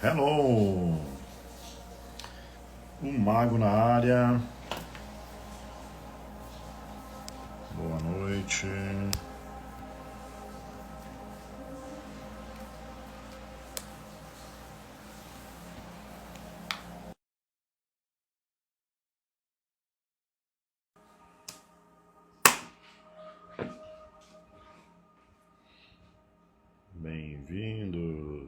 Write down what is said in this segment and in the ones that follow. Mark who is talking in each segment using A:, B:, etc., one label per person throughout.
A: Hello! Um mago na área. Boa noite. Bem-vindos.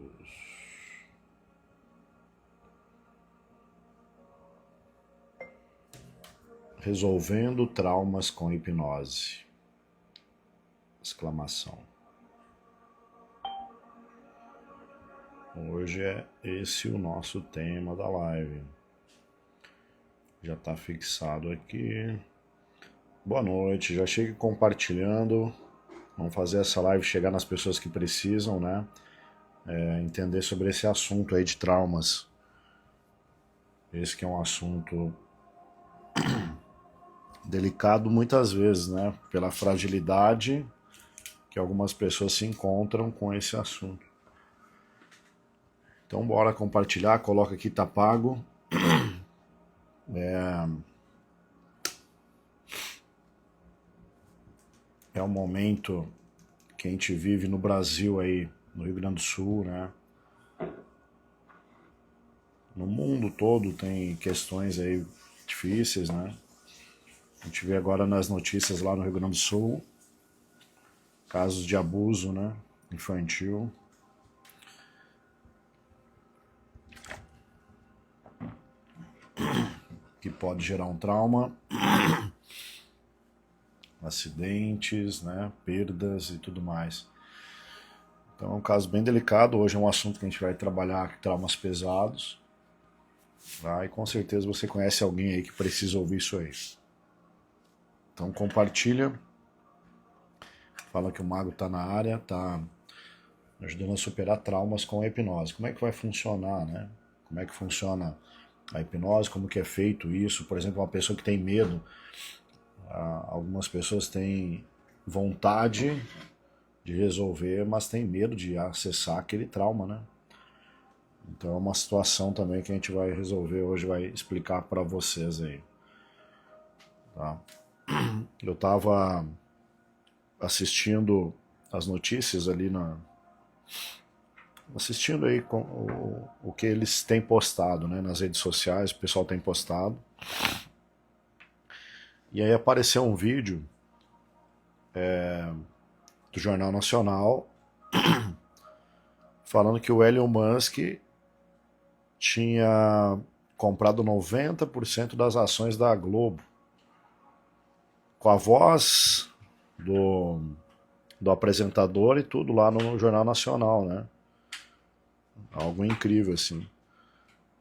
A: Resolvendo traumas com hipnose. Exclamação. Hoje é esse o nosso tema da live. Já está fixado aqui. Boa noite, já chega compartilhando. Vamos fazer essa live chegar nas pessoas que precisam, né? Entender sobre esse assunto aí de traumas. Esse que é um assunto delicado muitas vezes, né? Pela fragilidade que algumas pessoas se encontram com esse assunto. Então bora compartilhar, coloca aqui tá pago. É um momento que a gente vive no Brasil aí, no Rio Grande do Sul, né? No mundo todo tem questões aí difíceis, né? A gente vê agora nas notícias lá no Rio Grande do Sul, casos de abuso, né? Infantil. Que pode gerar um trauma, acidentes, né? Perdas e tudo mais. Então é um caso bem delicado. Hoje é um assunto que a gente vai trabalhar traumas pesados. Tá? E com certeza você conhece alguém aí que precisa ouvir isso aí. Então compartilha. Fala que o mago está na área, está ajudando a superar traumas com a hipnose. Como é que vai funcionar, né? Como é que funciona a hipnose, como que é feito isso. Por exemplo, uma pessoa que tem medo. Algumas pessoas têm vontade de resolver, mas tem medo de acessar aquele trauma, né? Então é uma situação também que a gente vai resolver hoje, vai explicar para vocês aí. Tá? Eu estava assistindo as notícias ali assistindo aí com o que eles têm postado, né, nas redes sociais, o pessoal tem postado. E aí apareceu um vídeo do Jornal Nacional falando que o Elon Musk tinha comprado 90% das ações da Globo. Com a voz do apresentador e tudo lá no Jornal Nacional, né? Algo incrível, assim.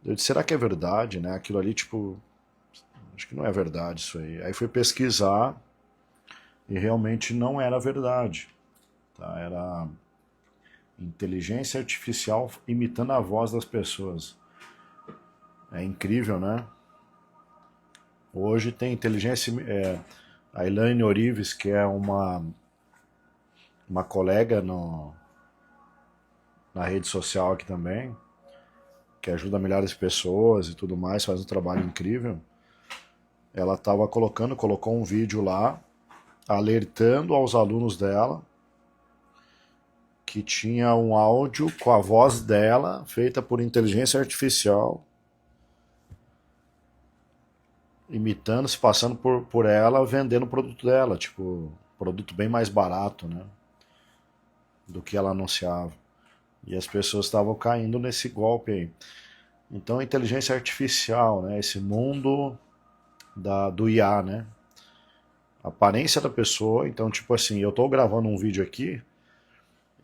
A: Eu disse, será que é verdade, né? Aquilo ali, tipo, acho que não é verdade isso aí. Aí fui pesquisar e realmente não era verdade. Tá? Era inteligência artificial imitando a voz das pessoas. É incrível, né? Hoje tem inteligência... a Elaine Orives, que é uma colega na rede social aqui também, que ajuda milhares de pessoas e tudo mais, faz um trabalho incrível. Ela estava colocou um vídeo lá, alertando aos alunos dela que tinha um áudio com a voz dela, feita por inteligência artificial, imitando, se passando por ela, vendendo o produto dela, tipo, produto bem mais barato, né, do que ela anunciava. E as pessoas estavam caindo nesse golpe aí. Então a inteligência artificial, né, esse mundo do IA, né, a aparência da pessoa, então tipo assim, eu estou gravando um vídeo aqui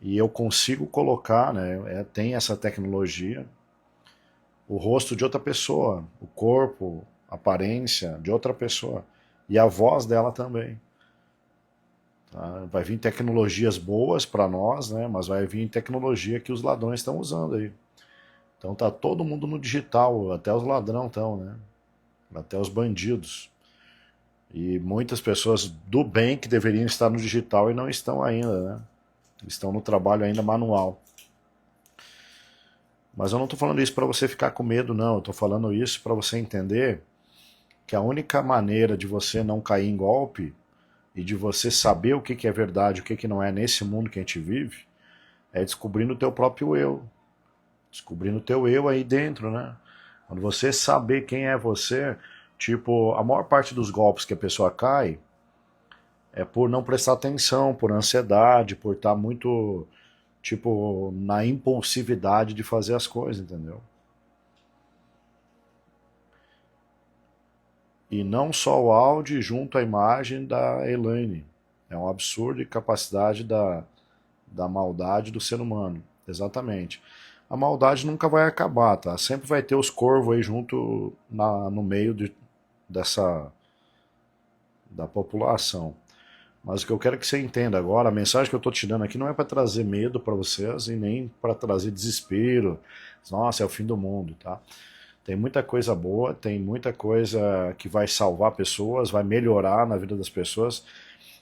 A: e eu consigo colocar, né, tem essa tecnologia, o rosto de outra pessoa, o corpo, a aparência de outra pessoa e a voz dela também. Tá? Vai vir tecnologias boas para nós, né, mas vai vir tecnologia que os ladrões estão usando aí. Então tá todo mundo no digital, até os ladrões estão, né? Até os bandidos. E muitas pessoas do bem que deveriam estar no digital e não estão ainda, né? Estão no trabalho ainda manual. Mas eu não estou falando isso para você ficar com medo, não. Eu estou falando isso para você entender que a única maneira de você não cair em golpe e de você saber o que que é verdade e o que que não é nesse mundo que a gente vive é descobrindo o teu próprio eu. Descobrindo o teu eu aí dentro, né? Quando você saber quem é você, tipo, a maior parte dos golpes que a pessoa cai é por não prestar atenção, por ansiedade, por estar muito, tipo, na impulsividade de fazer as coisas, entendeu? E não só o áudio junto à imagem da Elaine. É um absurdo e capacidade da maldade do ser humano. Exatamente. A maldade nunca vai acabar, tá? Sempre vai ter os corvos aí junto no meio dessa da população. Mas o que eu quero que você entenda agora, a mensagem que eu estou te dando aqui não é para trazer medo para vocês e nem para trazer desespero. Nossa, é o fim do mundo, tá? Tem muita coisa boa, tem muita coisa que vai salvar pessoas, vai melhorar na vida das pessoas,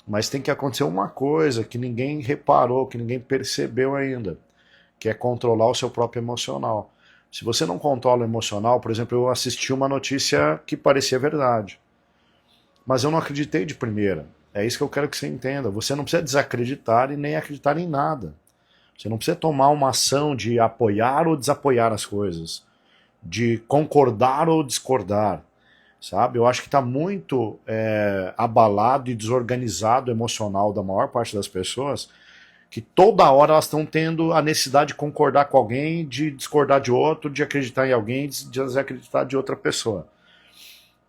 A: mas tem que acontecer uma coisa que ninguém reparou, que ninguém percebeu ainda, que é controlar o seu próprio emocional. Se você não controla o emocional, por exemplo, eu assisti uma notícia que parecia verdade, mas eu não acreditei de primeira. É isso que eu quero que você entenda. Você não precisa desacreditar e nem acreditar em nada. Você não precisa tomar uma ação de apoiar ou desapoiar as coisas, de concordar ou discordar, sabe? Eu acho que está muito abalado e desorganizado o emocional da maior parte das pessoas, que toda hora elas estão tendo a necessidade de concordar com alguém, de discordar de outro, de acreditar em alguém, de desacreditar de outra pessoa.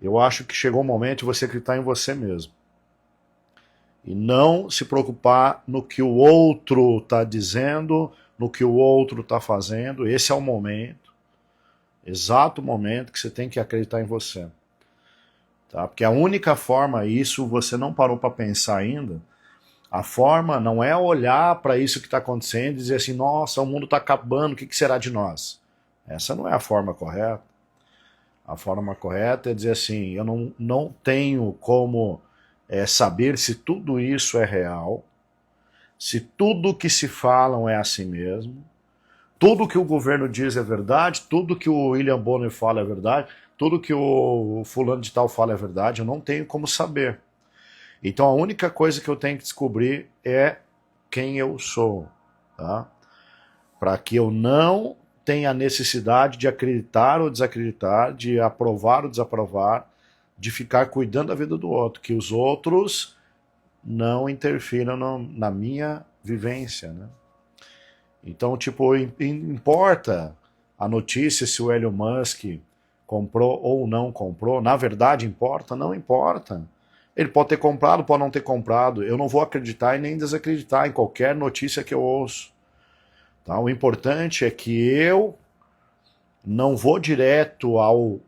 A: Eu acho que chegou o momento de você acreditar em você mesmo. E não se preocupar no que o outro está dizendo, no que o outro está fazendo. Esse é o momento, exato momento que você tem que acreditar em você. Tá? Porque a única forma, isso você não parou para pensar ainda, a forma não é olhar para isso que está acontecendo e dizer assim, nossa, o mundo está acabando, o que será de nós? Essa não é a forma correta. A forma correta é dizer assim, eu não tenho como saber se tudo isso é real, se tudo que se falam é assim mesmo, tudo que o governo diz é verdade, tudo que o William Bonner fala é verdade, tudo que o fulano de tal fala é verdade, eu não tenho como saber. Então a única coisa que eu tenho que descobrir é quem eu sou, tá? Para que eu não tenha a necessidade de acreditar ou desacreditar, de aprovar ou desaprovar, de ficar cuidando da vida do outro, que os outros não interfiram na minha vivência, né? Então, tipo, importa a notícia se o Elon Musk comprou ou não comprou. Na verdade, importa? Não importa. Ele pode ter comprado, pode não ter comprado. Eu não vou acreditar e nem desacreditar em qualquer notícia que eu ouço. Tá? O importante é que eu não vou direto ao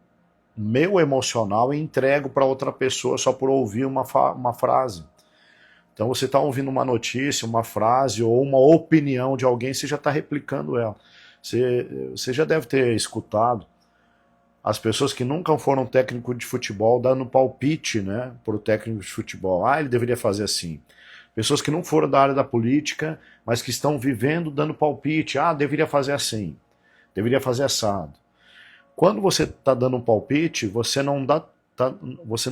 A: meu emocional e entrego para outra pessoa só por ouvir uma frase. Então você está ouvindo uma notícia, uma frase ou uma opinião de alguém, você já está replicando ela. Você já deve ter escutado as pessoas que nunca foram técnico de futebol dando palpite, né, para o técnico de futebol. Ah, ele deveria fazer assim. Pessoas que não foram da área da política, mas que estão vivendo dando palpite. Ah, deveria fazer assim. Deveria fazer assado. Quando você está dando um palpite, você não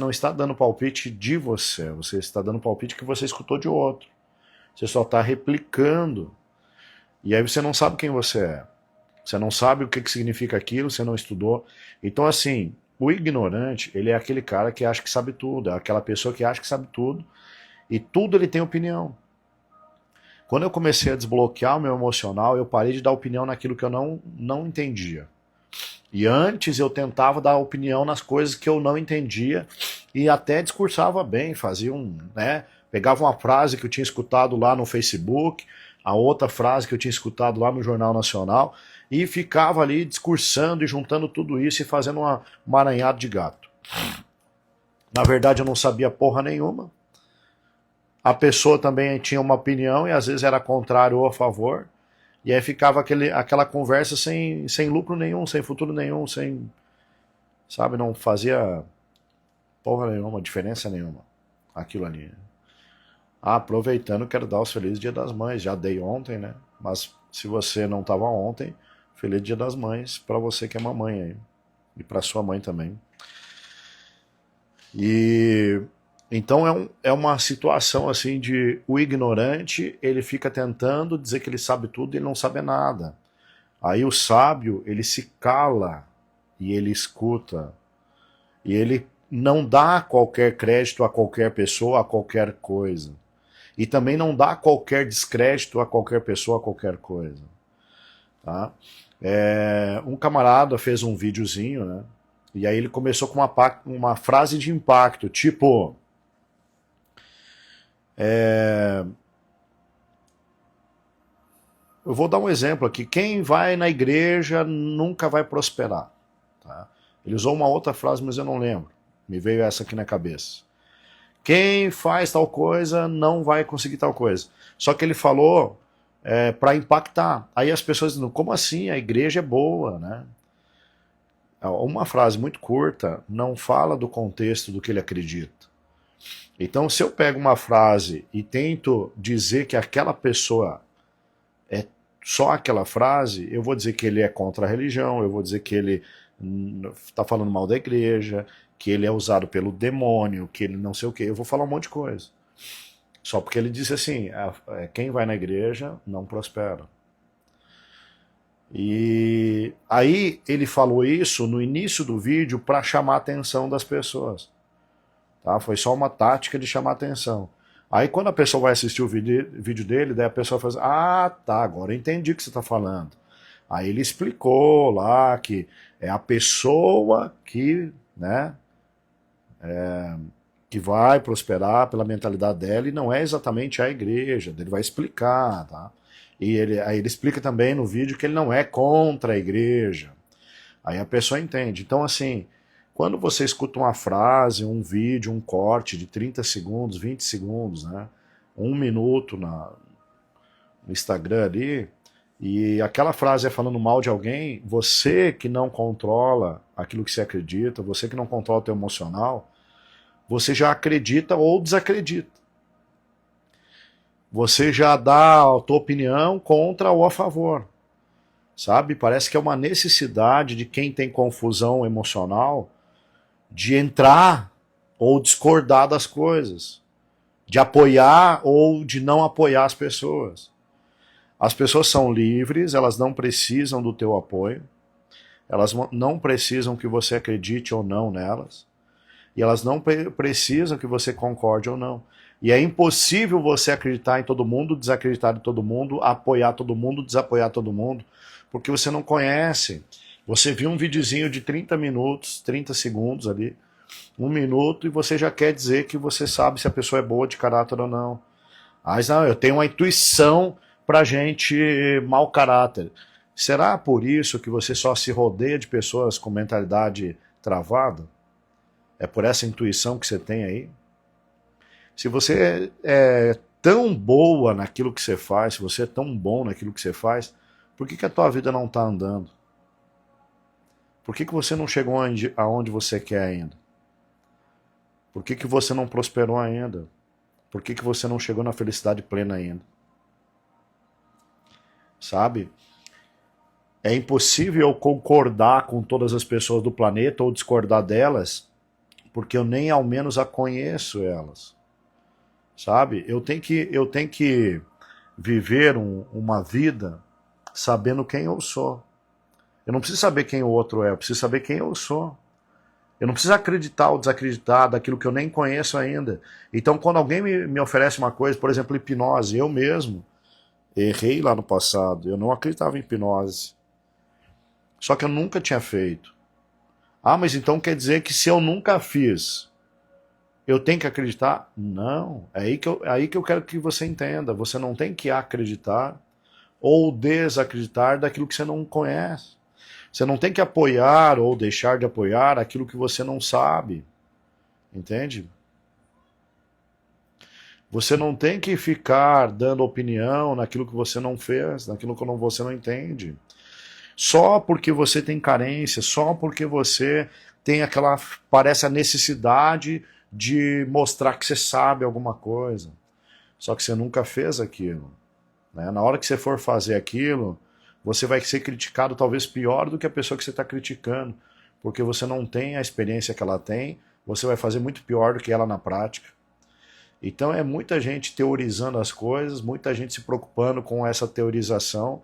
A: está dando palpite de você. Você está dando palpite que você escutou de outro. Você só está replicando. E aí você não sabe quem você é. Você não sabe o que significa aquilo, você não estudou. Então, assim, o ignorante, ele é aquele cara que acha que sabe tudo, é aquela pessoa que acha que sabe tudo, e tudo ele tem opinião. Quando eu comecei a desbloquear o meu emocional, eu parei de dar opinião naquilo que eu não entendia. E antes eu tentava dar opinião nas coisas que eu não entendia, e até discursava bem, fazia né, pegava uma frase que eu tinha escutado lá no Facebook, a outra frase que eu tinha escutado lá no Jornal Nacional, e ficava ali discursando e juntando tudo isso e fazendo um emaranhado de gato. Na verdade eu não sabia porra nenhuma. A pessoa também tinha uma opinião e às vezes era contrário ou a favor. E aí ficava aquela conversa sem lucro nenhum, sem futuro nenhum, sem, sabe, não fazia porra nenhuma, diferença nenhuma, aquilo ali. Ah, aproveitando, quero dar os felizes Dia das Mães, já dei ontem, né? Mas se você não estava ontem, Feliz Dia das Mães para você que é mamãe aí. E para sua mãe também. E então é uma situação assim de o ignorante, ele fica tentando dizer que ele sabe tudo e ele não sabe nada. Aí o sábio, ele se cala e ele escuta. E ele não dá qualquer crédito a qualquer pessoa, a qualquer coisa. E também não dá qualquer descrédito a qualquer pessoa, a qualquer coisa. Tá? Um camarada fez um videozinho, né? E aí ele começou com uma frase de impacto, tipo... Eu vou dar um exemplo aqui. Quem vai na igreja nunca vai prosperar. Tá? Ele usou uma outra frase, mas eu não lembro. Me veio essa aqui na cabeça. Quem faz tal coisa não vai conseguir tal coisa. Só que ele falou para impactar. Aí as pessoas dizem, como assim? A igreja é boa, né? Uma frase muito curta não fala do contexto do que ele acredita. Então, se eu pego uma frase e tento dizer que aquela pessoa é só aquela frase, eu vou dizer que ele é contra a religião, eu vou dizer que ele está falando mal da igreja, que ele é usado pelo demônio, que ele não sei o que, eu vou falar um monte de coisa. Só porque ele disse assim, quem vai na igreja não prospera. E aí ele falou isso no início do vídeo para chamar a atenção das pessoas. Tá? Foi só uma tática de chamar a atenção. Aí quando a pessoa vai assistir o vídeo dele, daí a pessoa fala assim, ah, tá, agora eu entendi o que você está falando. Aí ele explicou lá que é a pessoa que, né, que vai prosperar pela mentalidade dela e não é exatamente a igreja. Ele vai explicar, tá? E aí ele explica também no vídeo que ele não é contra a igreja. Aí a pessoa entende. Então, assim, quando você escuta uma frase, um vídeo, um corte de 30 segundos, 20 segundos, né? 1 minuto no Instagram ali, e aquela frase é falando mal de alguém, você que não controla aquilo que você acredita, você que não controla o teu emocional, você já acredita ou desacredita. Você já dá a tua opinião contra ou a favor. Sabe? Parece que é uma necessidade de quem tem confusão emocional de entrar ou discordar das coisas, de apoiar ou de não apoiar as pessoas. As pessoas são livres, elas não precisam do teu apoio, elas não precisam que você acredite ou não nelas, e elas não precisam que você concorde ou não. E é impossível você acreditar em todo mundo, desacreditar em todo mundo, apoiar todo mundo, desapoiar todo mundo, porque você não conhece. Você viu um videozinho de 30 minutos, 30 segundos ali, 1 minuto, e você já quer dizer que você sabe se a pessoa é boa de caráter ou não. Mas não, eu tenho uma intuição pra gente mau caráter. Será por isso que você só se rodeia de pessoas com mentalidade travada? É por essa intuição que você tem aí? Se você é tão boa naquilo que você faz, se você é tão bom naquilo que você faz, por que a tua vida não está andando? Por que você não chegou aonde você quer ainda? Por que você não prosperou ainda? Por que você não chegou na felicidade plena ainda? Sabe? É impossível eu concordar com todas as pessoas do planeta ou discordar delas, porque eu nem ao menos a conheço elas. Sabe? Eu tenho que viver uma vida sabendo quem eu sou. Eu não preciso saber quem o outro é, eu preciso saber quem eu sou. Eu não preciso acreditar ou desacreditar daquilo que eu nem conheço ainda. Então, quando alguém me oferece uma coisa, por exemplo, hipnose, eu mesmo errei lá no passado. Eu não acreditava em hipnose. Só que eu nunca tinha feito. Ah, mas então quer dizer que se eu nunca fiz, eu tenho que acreditar? Não. É aí que eu quero que você entenda. Você não tem que acreditar ou desacreditar daquilo que você não conhece. Você não tem que apoiar ou deixar de apoiar aquilo que você não sabe. Entende? Você não tem que ficar dando opinião naquilo que você não fez, naquilo que você não entende. Só porque você tem carência, só porque você tem parece a necessidade de mostrar que você sabe alguma coisa. Só que você nunca fez aquilo. Né? Na hora que você for fazer aquilo, você vai ser criticado talvez pior do que a pessoa que você está criticando, porque você não tem a experiência que ela tem, você vai fazer muito pior do que ela na prática. Então é muita gente teorizando as coisas, muita gente se preocupando com essa teorização,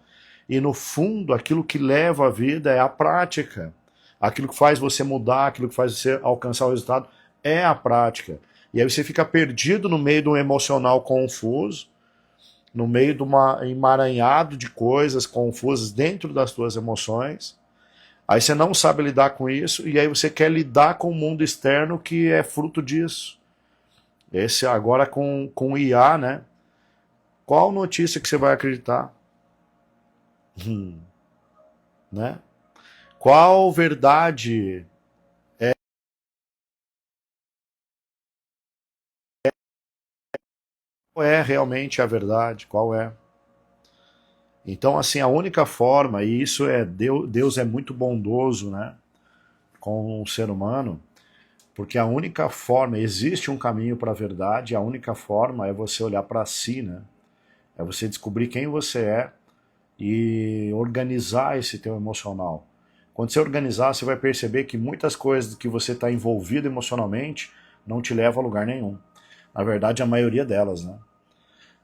A: e no fundo aquilo que leva a vida é a prática. Aquilo que faz você mudar, aquilo que faz você alcançar o resultado é a prática. E aí você fica perdido no meio de um emocional confuso, no meio de um emaranhado de coisas confusas dentro das suas emoções. Aí você não sabe lidar com isso, e aí você quer lidar com o mundo externo que é fruto disso. Esse agora com o IA, né? Qual notícia que você vai acreditar? Né? Qual verdade é realmente a verdade? Qual é? Então, assim, a única forma, e isso é Deus é muito bondoso, né, com o ser humano, porque a única forma, existe um caminho para a verdade, a única forma é você olhar para si, né? É você descobrir quem você é e organizar esse teu emocional. Quando você organizar, você vai perceber que muitas coisas que você está envolvido emocionalmente não te levam a lugar nenhum. Na verdade, a maioria delas, né?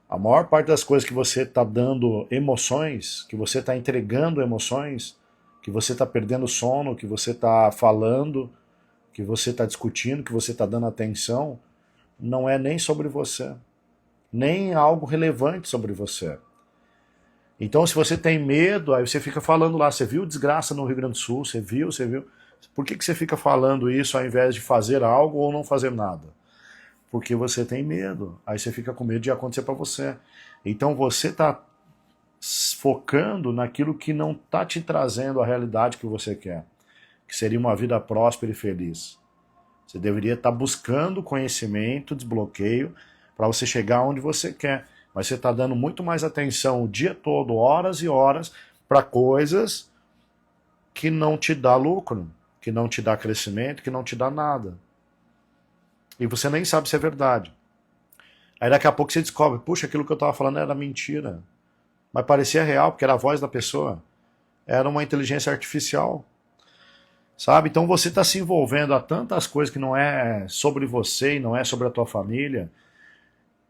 A: A maior parte das coisas que você está dando emoções, que você está entregando emoções, que você está perdendo sono, que você está falando, que você está discutindo, que você está dando atenção, não é nem sobre você, nem algo relevante sobre você. Então, se você tem medo, aí você fica falando lá, você viu desgraça no Rio Grande do Sul, você viu. Por que você fica falando isso ao invés de fazer algo ou não fazer nada? Porque você tem medo. Aí você fica com medo de acontecer para você. Então você está focando naquilo que não está te trazendo a realidade que você quer, que seria uma vida próspera e feliz. Você deveria estar buscando conhecimento, desbloqueio, para você chegar onde você quer. Mas você está dando muito mais atenção o dia todo, horas e horas, para coisas que não te dá lucro, que não te dá crescimento, que não te dá nada. E você nem sabe se é verdade. Aí daqui a pouco você descobre, puxa, aquilo que eu estava falando era mentira. Mas parecia real, porque era a voz da pessoa. Era uma inteligência artificial. Sabe? Então você está se envolvendo a tantas coisas que não é sobre você e não é sobre a tua família,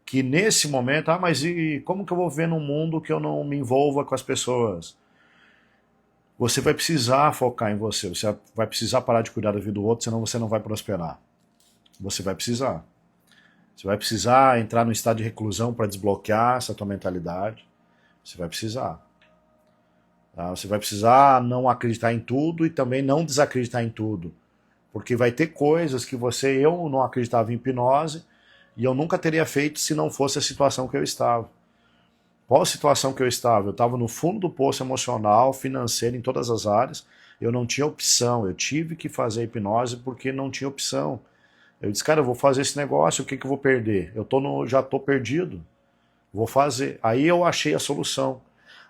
A: que nesse momento, mas e como que eu vou viver num mundo que eu não me envolva com as pessoas? Você vai precisar focar em você, você vai precisar parar de cuidar da vida do outro, senão você não vai prosperar. Você vai precisar. Você vai precisar entrar no estado de reclusão para desbloquear essa tua mentalidade. Você vai precisar. Tá? Você vai precisar não acreditar em tudo e também não desacreditar em tudo. Porque vai ter coisas que eu não acreditava em hipnose e eu nunca teria feito se não fosse a situação que eu estava. Qual a situação que eu estava? Eu estava no fundo do poço emocional, financeiro, em todas as áreas. Eu não tinha opção. Eu tive que fazer hipnose porque não tinha opção. Eu disse, cara, eu vou fazer esse negócio, o que eu vou perder? Já estou perdido. Vou fazer. Aí eu achei a solução.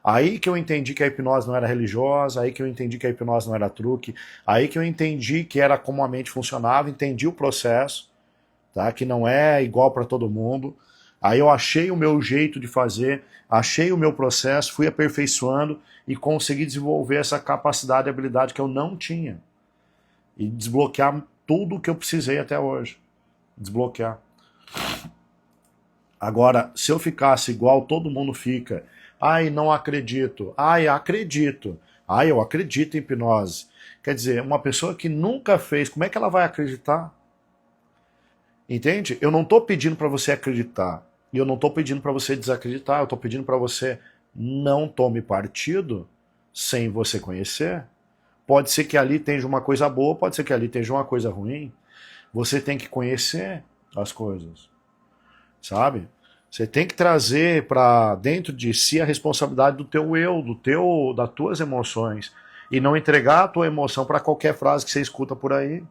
A: Aí que eu entendi que a hipnose não era religiosa, aí que eu entendi que a hipnose não era truque, aí que eu entendi que era como a mente funcionava, entendi o processo, tá? Que não é igual para todo mundo. Aí eu achei o meu jeito de fazer, achei o meu processo, fui aperfeiçoando e consegui desenvolver essa capacidade e habilidade que eu não tinha. E desbloquear tudo o que eu precisei até hoje. Desbloquear. Agora, se eu ficasse igual todo mundo fica, ai, não acredito, ai, acredito, ai, eu acredito em hipnose. Quer dizer, uma pessoa que nunca fez, como é que ela vai acreditar? Entende? Eu não estou pedindo para você acreditar, e eu não estou pedindo para você desacreditar, eu estou pedindo para você não tome partido sem você conhecer. Pode ser que ali esteja uma coisa boa, pode ser que ali esteja uma coisa ruim. Você tem que conhecer as coisas. Sabe? Você tem que trazer para dentro de si a responsabilidade do teu eu, das tuas emoções e não entregar a tua emoção para qualquer frase que você escuta por aí,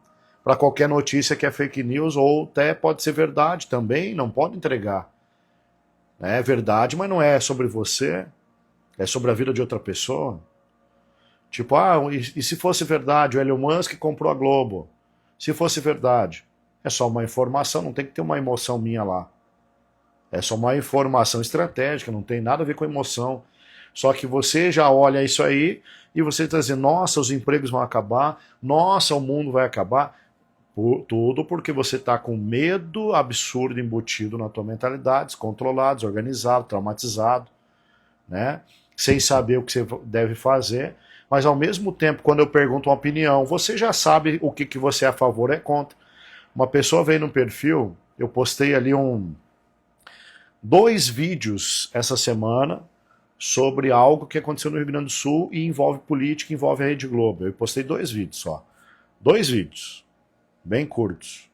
A: para qualquer notícia que é fake news ou até pode ser verdade também, não pode entregar. É verdade, mas não é sobre você, é sobre a vida de outra pessoa. Tipo, e se fosse verdade, o Elon Musk comprou a Globo? Se fosse verdade, é só uma informação, não tem que ter uma emoção minha lá. É só uma informação estratégica, não tem nada a ver com emoção. Só que você já olha isso aí e você está dizendo, nossa, os empregos vão acabar, nossa, o mundo vai acabar. Tudo porque você está com medo absurdo embutido na tua mentalidade, descontrolado, desorganizado, traumatizado, né? Sem saber o que você deve fazer. Mas ao mesmo tempo, quando eu pergunto uma opinião, você já sabe o que você é a favor ou é contra. Uma pessoa veio no perfil, eu postei ali dois vídeos essa semana sobre algo que aconteceu no Rio Grande do Sul e envolve política, envolve a Rede Globo. Eu postei dois vídeos só. Dois vídeos, bem curtos.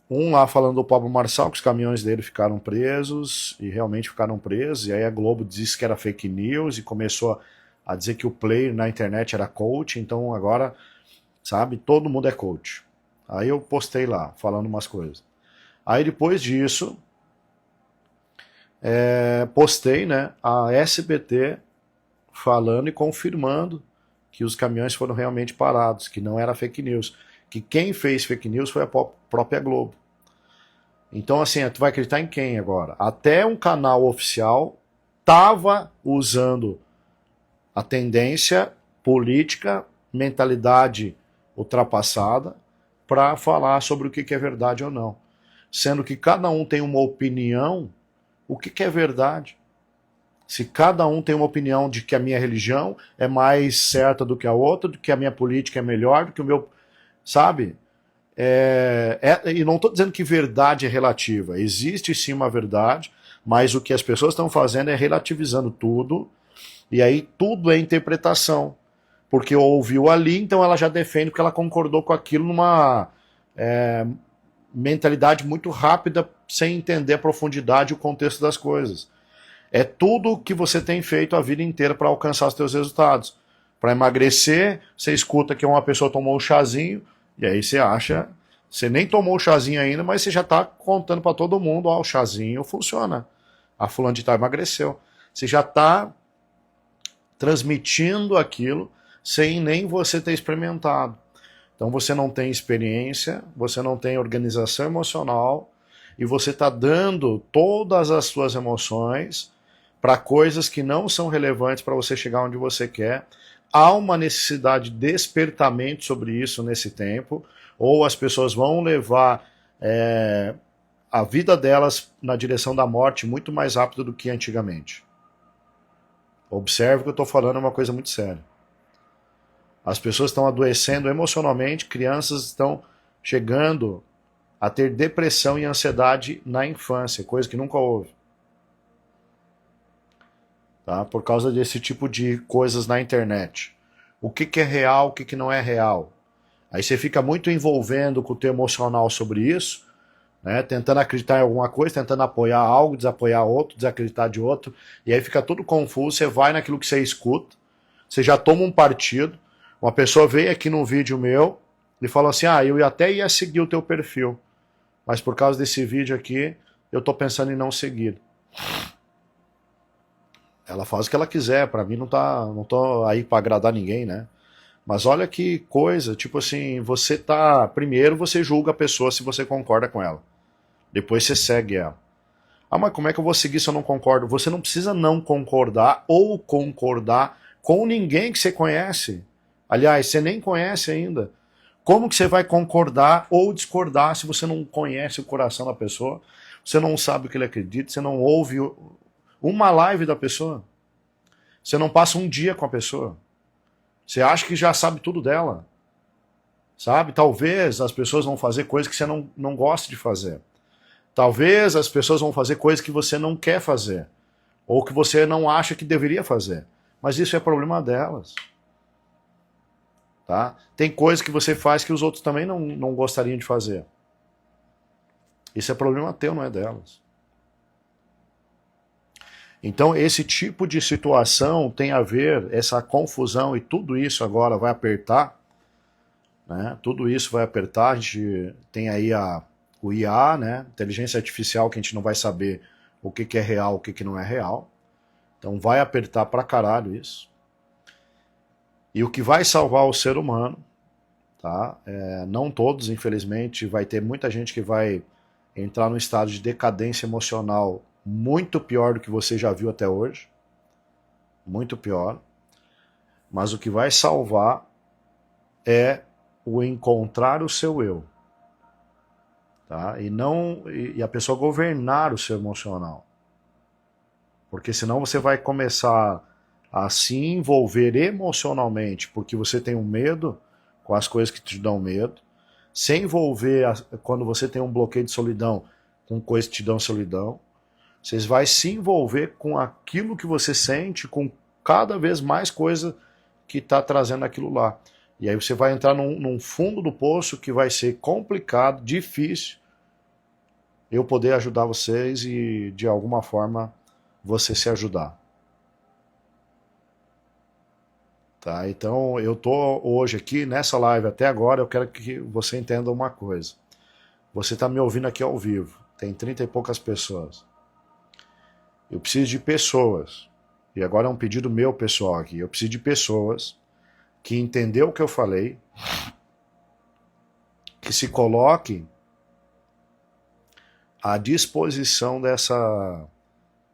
A: Um lá falando do Pablo Marçal, que os caminhões dele ficaram presos, e realmente ficaram presos, e aí a Globo disse que era fake news, e começou a dizer que o player na internet era coach, então agora, sabe, todo mundo é coach. Aí eu postei lá, falando umas coisas. Aí depois disso, postei, né, a SBT falando e confirmando que os caminhões foram realmente parados, que não era fake news, que quem fez fake news foi a própria Globo. Então, assim, tu vai acreditar em quem agora? Até um canal oficial estava usando a tendência política, mentalidade ultrapassada, para falar sobre o que é verdade ou não. Sendo que cada um tem uma opinião, o que é verdade? Se cada um tem uma opinião de que a minha religião é mais certa do que a outra, do que a minha política é melhor, do que o meu... Sabe? E não estou dizendo que verdade é relativa. Existe sim uma verdade, mas o que as pessoas estão fazendo é relativizando tudo, e aí tudo é interpretação. Porque ouviu ali, então ela já defende porque ela concordou com aquilo numa mentalidade muito rápida, sem entender a profundidade e o contexto das coisas. É tudo que você tem feito a vida inteira para alcançar os seus resultados. Para emagrecer, você escuta que uma pessoa tomou um chazinho, e aí você acha, você nem tomou o chazinho ainda, mas você já está contando para todo mundo, ó, o chazinho funciona. A fulana de tal emagreceu. Você já está transmitindo aquilo sem nem você ter experimentado. Então você não tem experiência, você não tem organização emocional e você está dando todas as suas emoções para coisas que não são relevantes para você chegar onde você quer. Há uma necessidade de despertamento sobre isso nesse tempo, ou as pessoas vão levar a vida delas na direção da morte muito mais rápido do que antigamente. Observe que eu estou falando é uma coisa muito séria. As pessoas estão adoecendo emocionalmente, crianças estão chegando a ter depressão e ansiedade na infância, coisa que nunca houve. Tá? Por causa desse tipo de coisas na internet. O que é real, o que não é real. Aí você fica muito envolvendo com o teu emocional sobre isso, né? Tentando acreditar em alguma coisa, tentando apoiar algo, desapoiar outro, desacreditar de outro, e aí fica tudo confuso, você vai naquilo que você escuta, você já toma um partido. Uma pessoa veio aqui num vídeo meu e falou assim, eu até ia seguir o teu perfil, mas por causa desse vídeo aqui, eu tô pensando em não seguir. Ela faz o que ela quiser, pra mim não tô aí pra agradar ninguém, né? Mas olha que coisa, tipo assim, primeiro você julga a pessoa se você concorda com ela. Depois você segue ela. Mas como é que eu vou seguir se eu não concordo? Você não precisa não concordar ou concordar com ninguém que você conhece. Aliás, você nem conhece ainda. Como que você vai concordar ou discordar se você não conhece o coração da pessoa? Você não sabe o que ele acredita, você não ouve uma live da pessoa. Você não passa um dia com a pessoa. Você acha que já sabe tudo dela. Sabe? Talvez as pessoas vão fazer coisas que você não gosta de fazer. Talvez as pessoas vão fazer coisas que você não quer fazer. Ou que você não acha que deveria fazer. Mas isso é problema delas. Tá? Tem coisas que você faz que os outros também não gostariam de fazer. Isso é problema teu, não é delas. Então esse tipo de situação tem a ver, essa confusão, e tudo isso agora vai apertar, né? Tudo isso vai apertar, a gente tem aí o IA, né? Inteligência artificial, que a gente não vai saber o que é real, o que não é real. Então vai apertar pra caralho isso. E o que vai salvar o ser humano, tá? Não todos, infelizmente, vai ter muita gente que vai entrar num estado de decadência emocional muito pior do que você já viu até hoje, muito pior, mas o que vai salvar é o encontrar o seu eu, tá? E a pessoa governar o seu emocional, porque senão você vai começar a se envolver emocionalmente porque você tem um medo com as coisas que te dão medo, se envolver quando você tem um bloqueio de solidão com coisas que te dão solidão, você vai se envolver com aquilo que você sente, com cada vez mais coisa que está trazendo aquilo lá. E aí você vai entrar num fundo do poço que vai ser complicado, difícil, eu poder ajudar vocês e de alguma forma você se ajudar. Tá? Então eu tô hoje aqui nessa live até agora, eu quero que você entenda uma coisa. Você está me ouvindo aqui ao vivo, tem 30 e poucas pessoas. Eu preciso de pessoas, e agora é um pedido meu pessoal aqui, eu preciso de pessoas que entendeu o que eu falei, que se coloquem à disposição dessa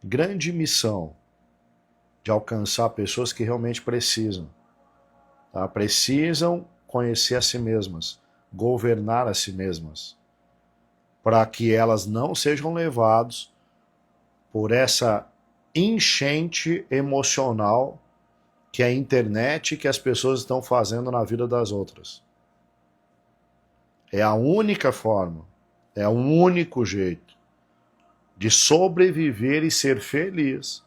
A: grande missão de alcançar pessoas que realmente precisam. Tá? Precisam conhecer a si mesmas, governar a si mesmas, para que elas não sejam levadas por essa enchente emocional que a internet e que as pessoas estão fazendo na vida das outras. É a única forma, é o único jeito de sobreviver e ser feliz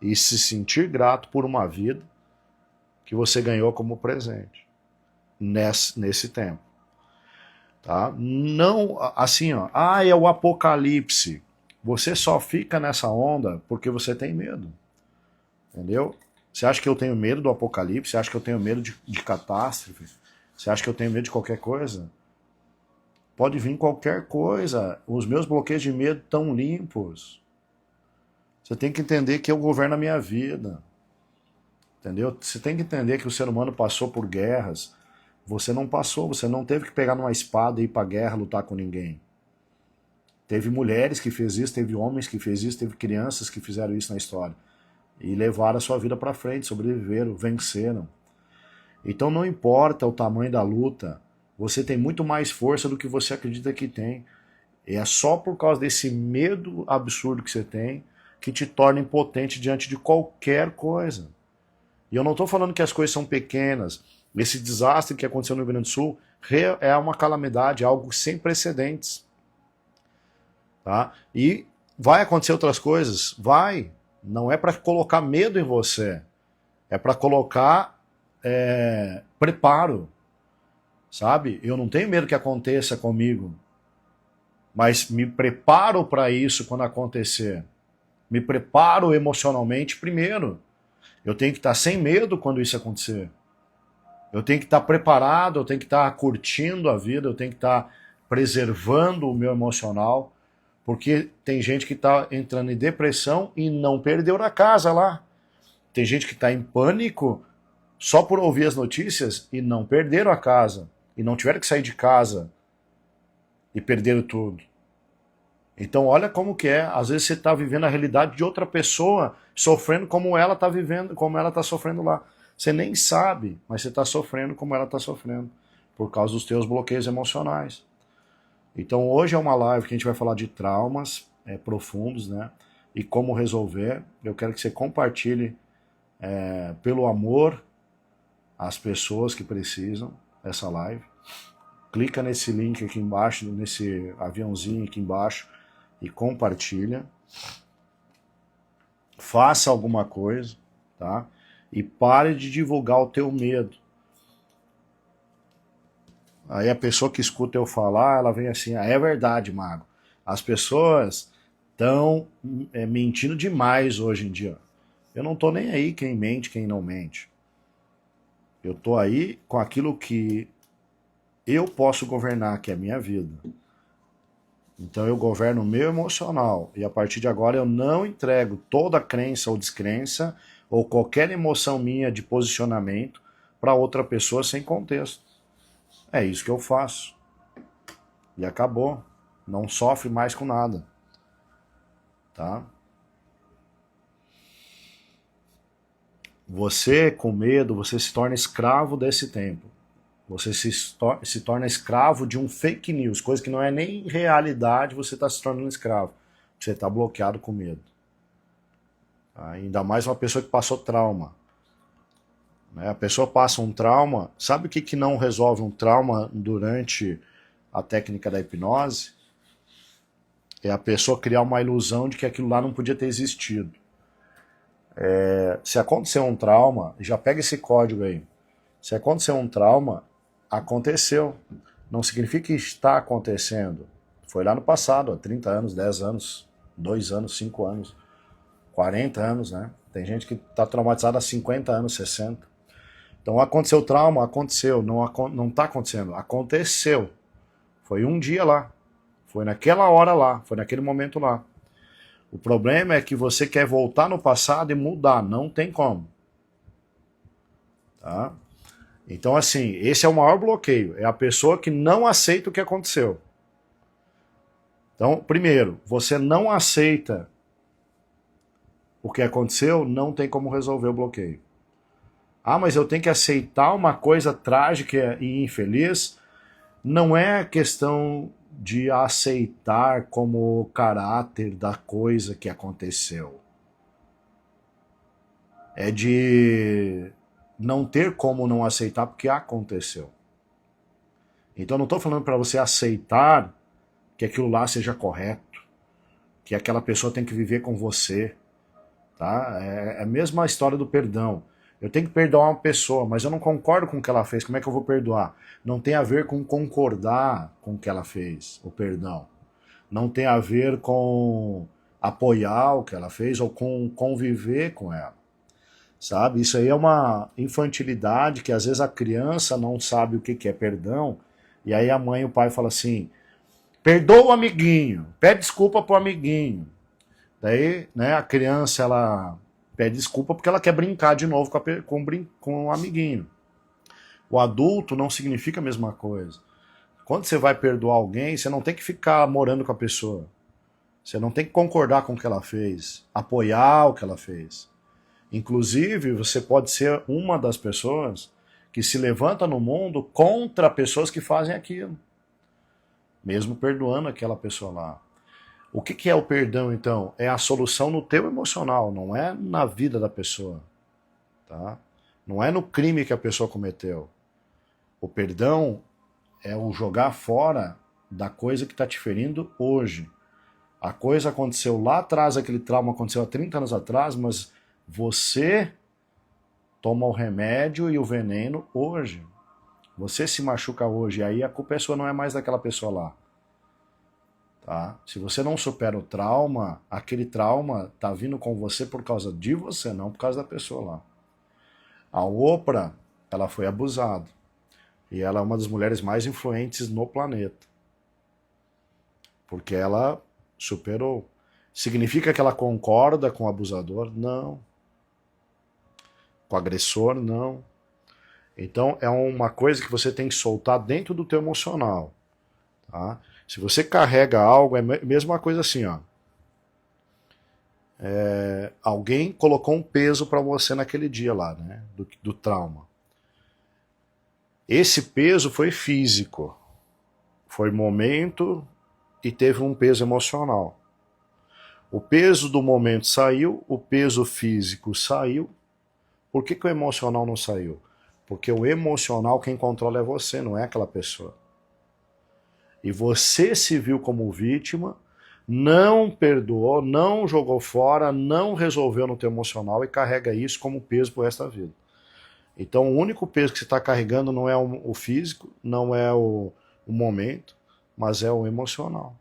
A: e se sentir grato por uma vida que você ganhou como presente nesse tempo. Tá? Não assim, ó, é o apocalipse. Você só fica nessa onda porque você tem medo. Entendeu? Você acha que eu tenho medo do apocalipse? Você acha que eu tenho medo de catástrofe? Você acha que eu tenho medo de qualquer coisa? Pode vir qualquer coisa. Os meus bloqueios de medo estão limpos. Você tem que entender que eu governo a minha vida. Entendeu? Você tem que entender que o ser humano passou por guerras. Você não passou, você não teve que pegar numa espada e ir pra guerra lutar com ninguém. Teve mulheres que fez isso, teve homens que fez isso, teve crianças que fizeram isso na história. E levaram a sua vida para frente, sobreviveram, venceram. Então não importa o tamanho da luta, você tem muito mais força do que você acredita que tem. E é só por causa desse medo absurdo que você tem que te torna impotente diante de qualquer coisa. E eu não estou falando que as coisas são pequenas. Esse desastre que aconteceu no Rio Grande do Sul é uma calamidade, algo sem precedentes. Tá? E vai acontecer outras coisas? Vai. Não é para colocar medo em você. É para colocar preparo. Sabe? Eu não tenho medo que aconteça comigo. Mas me preparo para isso quando acontecer. Me preparo emocionalmente primeiro. Eu tenho que estar sem medo quando isso acontecer. Eu tenho que estar preparado, eu tenho que estar curtindo a vida, eu tenho que estar preservando o meu emocional, porque tem gente que está entrando em depressão e não perdeu a casa lá. Tem gente que está em pânico só por ouvir as notícias e não perderam a casa, e não tiveram que sair de casa e perderam tudo. Então olha como que é, às vezes você está vivendo a realidade de outra pessoa, sofrendo como ela está vivendo, como ela está sofrendo lá. Você nem sabe, mas você está sofrendo como ela está sofrendo, por causa dos teus bloqueios emocionais. Então hoje é uma live que a gente vai falar de traumas profundos, né? E como resolver. Eu quero que você compartilhe pelo amor às pessoas que precisam essa live. Clica nesse link aqui embaixo, nesse aviãozinho aqui embaixo e compartilha. Faça alguma coisa, tá? E pare de divulgar o teu medo. Aí a pessoa que escuta eu falar, ela vem assim, é verdade, Mago. As pessoas estão mentindo demais hoje em dia. Eu não tô nem aí quem mente, quem não mente. Eu tô aí com aquilo que eu posso governar, que é a minha vida. Então eu governo o meu emocional. E a partir de agora eu não entrego toda crença ou descrença ou qualquer emoção minha de posicionamento para outra pessoa sem contexto. É isso que eu faço. E acabou. Não sofre mais com nada. tá? Você, com medo, você se torna escravo desse tempo. Você se torna escravo de um fake news, coisa que não é nem realidade, você está se tornando escravo. Você está bloqueado com medo. Tá? Ainda mais uma pessoa que passou trauma. Né? A pessoa passa um trauma, sabe o que não resolve um trauma durante a técnica da hipnose? É a pessoa criar uma ilusão de que aquilo lá não podia ter existido. Se acontecer um trauma, já pega esse código aí. Se acontecer um trauma, aconteceu. Não significa que está acontecendo. Foi lá no passado, há 30 anos, 10 anos, 2 anos, 5 anos, 40 anos, né? Tem gente que está traumatizada há 50 anos, 60. Então aconteceu o trauma, aconteceu. Não está acontecendo, aconteceu. Foi um dia lá. Foi naquela hora lá. Foi naquele momento lá. O problema é que você quer voltar no passado e mudar. Não tem como. Tá? Então, assim, esse é o maior bloqueio. É a pessoa que não aceita o que aconteceu. Então, primeiro, você não aceita o que aconteceu, não tem como resolver o bloqueio. Ah, mas eu tenho que aceitar uma coisa trágica e infeliz? Não é questão de aceitar como o caráter da coisa que aconteceu. É de não ter como não aceitar porque aconteceu. Então eu não estou falando para você aceitar que aquilo lá seja correto, que aquela pessoa tem que viver com você. Tá? É a mesma história do perdão. Eu tenho que perdoar uma pessoa, mas eu não concordo com o que ela fez, como é que eu vou perdoar? Não tem a ver com concordar com o que ela fez, o perdão. Não tem a ver com apoiar o que ela fez ou com conviver com ela. Sabe? Isso aí é uma infantilidade que às vezes a criança não sabe o que é perdão, e aí a mãe e o pai falam assim, perdoa o amiguinho, pede desculpa pro amiguinho. Daí, né, a criança, ela pede desculpa porque ela quer brincar de novo com o amiguinho. O adulto não significa a mesma coisa. Quando você vai perdoar alguém, você não tem que ficar morando com a pessoa. Você não tem que concordar com o que ela fez, apoiar o que ela fez. Inclusive, você pode ser uma das pessoas que se levanta no mundo contra pessoas que fazem aquilo, mesmo perdoando aquela pessoa lá. O que é o perdão, então? É a solução no teu emocional, não é na vida da pessoa. Tá? Não é no crime que a pessoa cometeu. O perdão é o jogar fora da coisa que está te ferindo hoje. A coisa aconteceu lá atrás, aquele trauma aconteceu há 30 anos atrás, mas você toma o remédio e o veneno hoje. Você se machuca hoje, e aí a culpa é sua, não é mais daquela pessoa lá. Tá? Se você não supera o trauma, aquele trauma tá vindo com você por causa de você, não por causa da pessoa lá. A Oprah, ela foi abusada. E ela é uma das mulheres mais influentes no planeta. Porque ela superou. Significa que ela concorda com o abusador? Não. Com o agressor? Não. Então é uma coisa que você tem que soltar dentro do teu emocional. Tá? Se você carrega algo, é a mesma coisa assim, ó. Alguém colocou um peso para você naquele dia lá, né? Do trauma. Esse peso foi físico, foi momento e teve um peso emocional. O peso do momento saiu, o peso físico saiu. Por que o emocional não saiu? Porque o emocional quem controla é você, não é aquela pessoa. E você se viu como vítima, não perdoou, não jogou fora, não resolveu no teu emocional e carrega isso como peso pro resto da vida. Então o único peso que você está carregando não é o físico, não é o momento, mas é o emocional.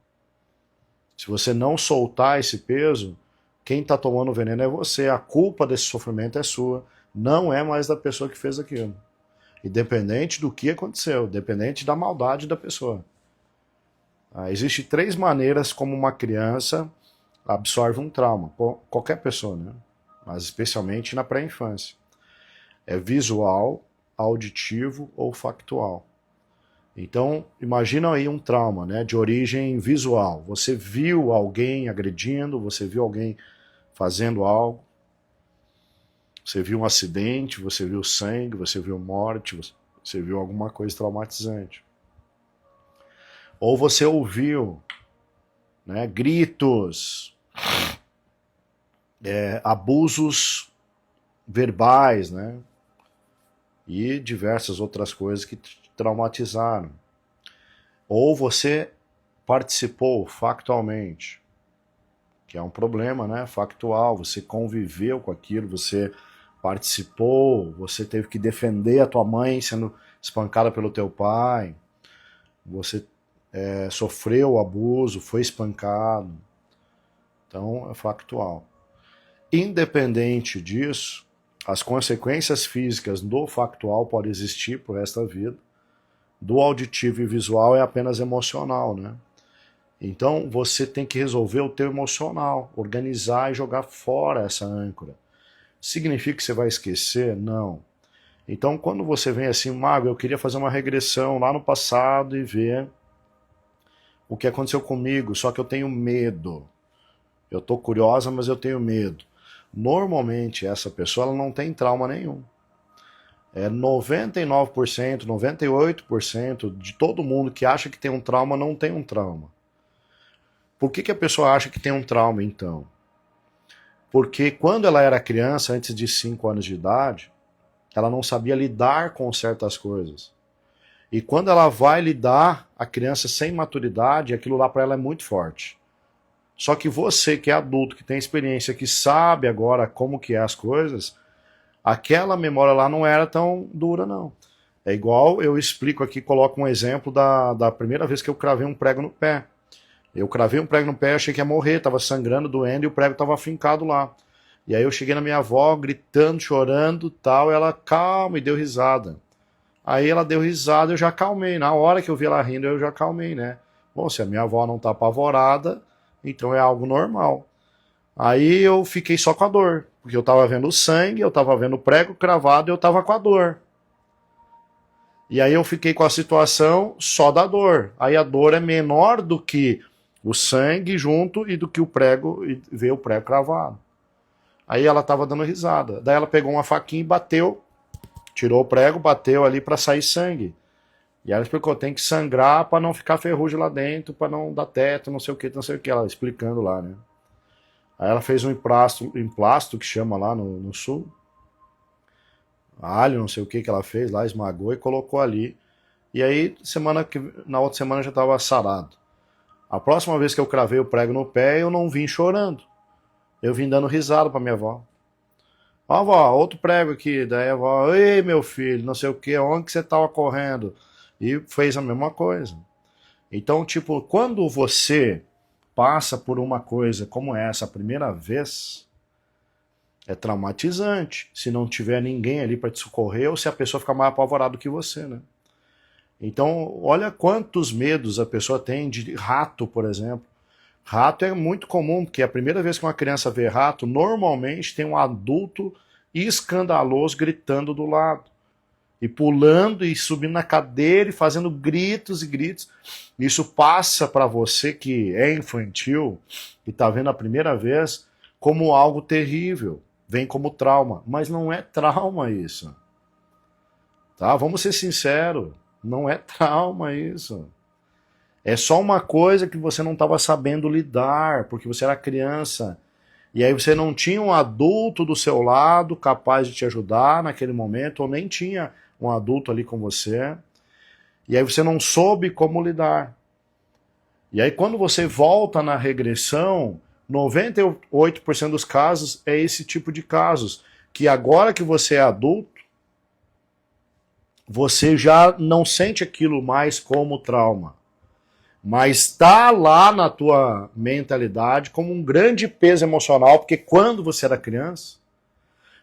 A: Se você não soltar esse peso, quem está tomando veneno é você, a culpa desse sofrimento é sua, não é mais da pessoa que fez aquilo. Independente do que aconteceu, independente da maldade da pessoa. Existem 3 maneiras como uma criança absorve um trauma, qualquer pessoa, né? Mas especialmente na pré-infância. É visual, auditivo ou factual. Então, imagina aí um trauma, né, de origem visual. Você viu alguém agredindo, você viu alguém fazendo algo, você viu um acidente, você viu sangue, você viu morte, você viu alguma coisa traumatizante. Ou você ouviu, né, gritos, abusos verbais, né, e diversas outras coisas que te traumatizaram. Ou você participou factualmente, que é um problema, né, factual, você conviveu com aquilo, você participou, você teve que defender a tua mãe sendo espancada pelo teu pai, você sofreu abuso, foi espancado, então é factual. Independente disso, as consequências físicas do factual podem existir por esta vida, do auditivo e visual é apenas emocional, né? Então você tem que resolver o teu emocional, organizar e jogar fora essa âncora. Significa que você vai esquecer? Não. Então quando você vem assim, Mago, eu queria fazer uma regressão lá no passado e ver o que aconteceu comigo, só que eu tenho medo. Eu tô curiosa, mas eu tenho medo. Normalmente essa pessoa ela não tem trauma nenhum. 99%, 98% de todo mundo que acha que tem um trauma não tem um trauma. Por que a pessoa acha que tem um trauma, então? Porque quando ela era criança, antes de 5 anos de idade, ela não sabia lidar com certas coisas. E quando ela vai lidar, a criança sem maturidade, aquilo lá para ela é muito forte. Só que você que é adulto, que tem experiência, que sabe agora como que é as coisas, aquela memória lá não era tão dura, não. É igual eu explico aqui, coloco um exemplo da primeira vez que eu cravei um prego no pé. Eu cravei um prego no pé, achei que ia morrer, tava sangrando, doendo, e o prego tava afincado lá. E aí eu cheguei na minha avó, gritando, chorando, tal, e ela, calma, e deu risada. Aí ela deu risada, eu já acalmei. Na hora que eu vi ela rindo, eu já acalmei, né? Bom, se a minha avó não tá apavorada, então é algo normal. Aí eu fiquei só com a dor, porque eu tava vendo o sangue, eu tava vendo o prego cravado e eu tava com a dor. E aí eu fiquei com a situação só da dor. Aí a dor é menor do que o sangue junto e do que o prego, e ver o prego cravado. Aí ela tava dando risada. Daí ela pegou uma faquinha e bateu, tirou o prego, bateu ali para sair sangue. E ela explicou, tem que sangrar para não ficar ferrugem lá dentro, para não dar teto, não sei o que, não sei o que, ela explicando lá, né? Aí ela fez um emplasto que chama lá no sul, alho, não sei o que ela fez lá, esmagou e colocou ali. E aí, na outra semana já estava sarado. A próxima vez que eu cravei o prego no pé, eu não vim chorando. Eu vim dando risada pra minha avó. Ó, avó, outro prego aqui. Daí a avó, ei, meu filho, não sei o que, onde que você estava correndo? E fez a mesma coisa. Então, tipo, quando você passa por uma coisa como essa a primeira vez, é traumatizante. Se não tiver ninguém ali para te socorrer, ou se a pessoa fica mais apavorada que você, né? Então, olha quantos medos a pessoa tem de rato, por exemplo. Rato é muito comum, porque a primeira vez que uma criança vê rato, normalmente tem um adulto escandaloso gritando do lado. E pulando e subindo na cadeira e fazendo gritos e gritos. Isso passa para você que é infantil e está vendo a primeira vez como algo terrível. Vem como trauma. Mas não é trauma isso. Tá? Vamos ser sinceros. Não é trauma isso. É só uma coisa que você não estava sabendo lidar, porque você era criança. E aí você não tinha um adulto do seu lado capaz de te ajudar naquele momento, ou nem tinha um adulto ali com você. E aí você não soube como lidar. E aí quando você volta na regressão, 98% dos casos é esse tipo de casos. Que agora que você é adulto, você já não sente aquilo mais como trauma. Mas está lá na tua mentalidade como um grande peso emocional, porque quando você era criança,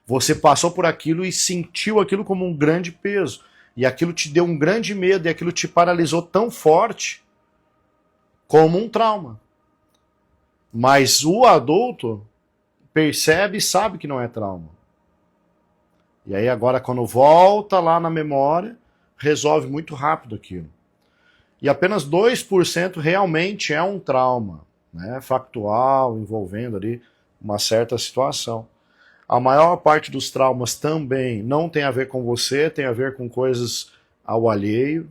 A: você passou por aquilo e sentiu aquilo como um grande peso. E aquilo te deu um grande medo, e aquilo te paralisou tão forte como um trauma. Mas o adulto percebe e sabe que não é trauma. E aí agora quando volta lá na memória, resolve muito rápido aquilo. E apenas 2% realmente é um trauma, né, factual, envolvendo ali uma certa situação. A maior parte dos traumas também não tem a ver com você, tem a ver com coisas ao alheio.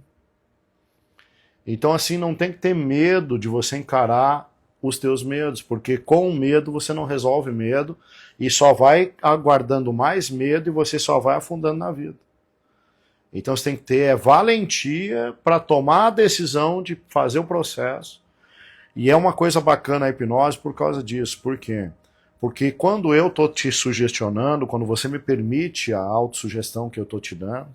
A: Então, assim, não tem que ter medo de você encarar os teus medos, porque com o medo você não resolve medo e só vai aguardando mais medo e você só vai afundando na vida. Então você tem que ter valentia para tomar a decisão de fazer o processo. E é uma coisa bacana a hipnose por causa disso. Por quê? Porque quando eu estou te sugestionando, quando você me permite a autossugestão que eu estou te dando,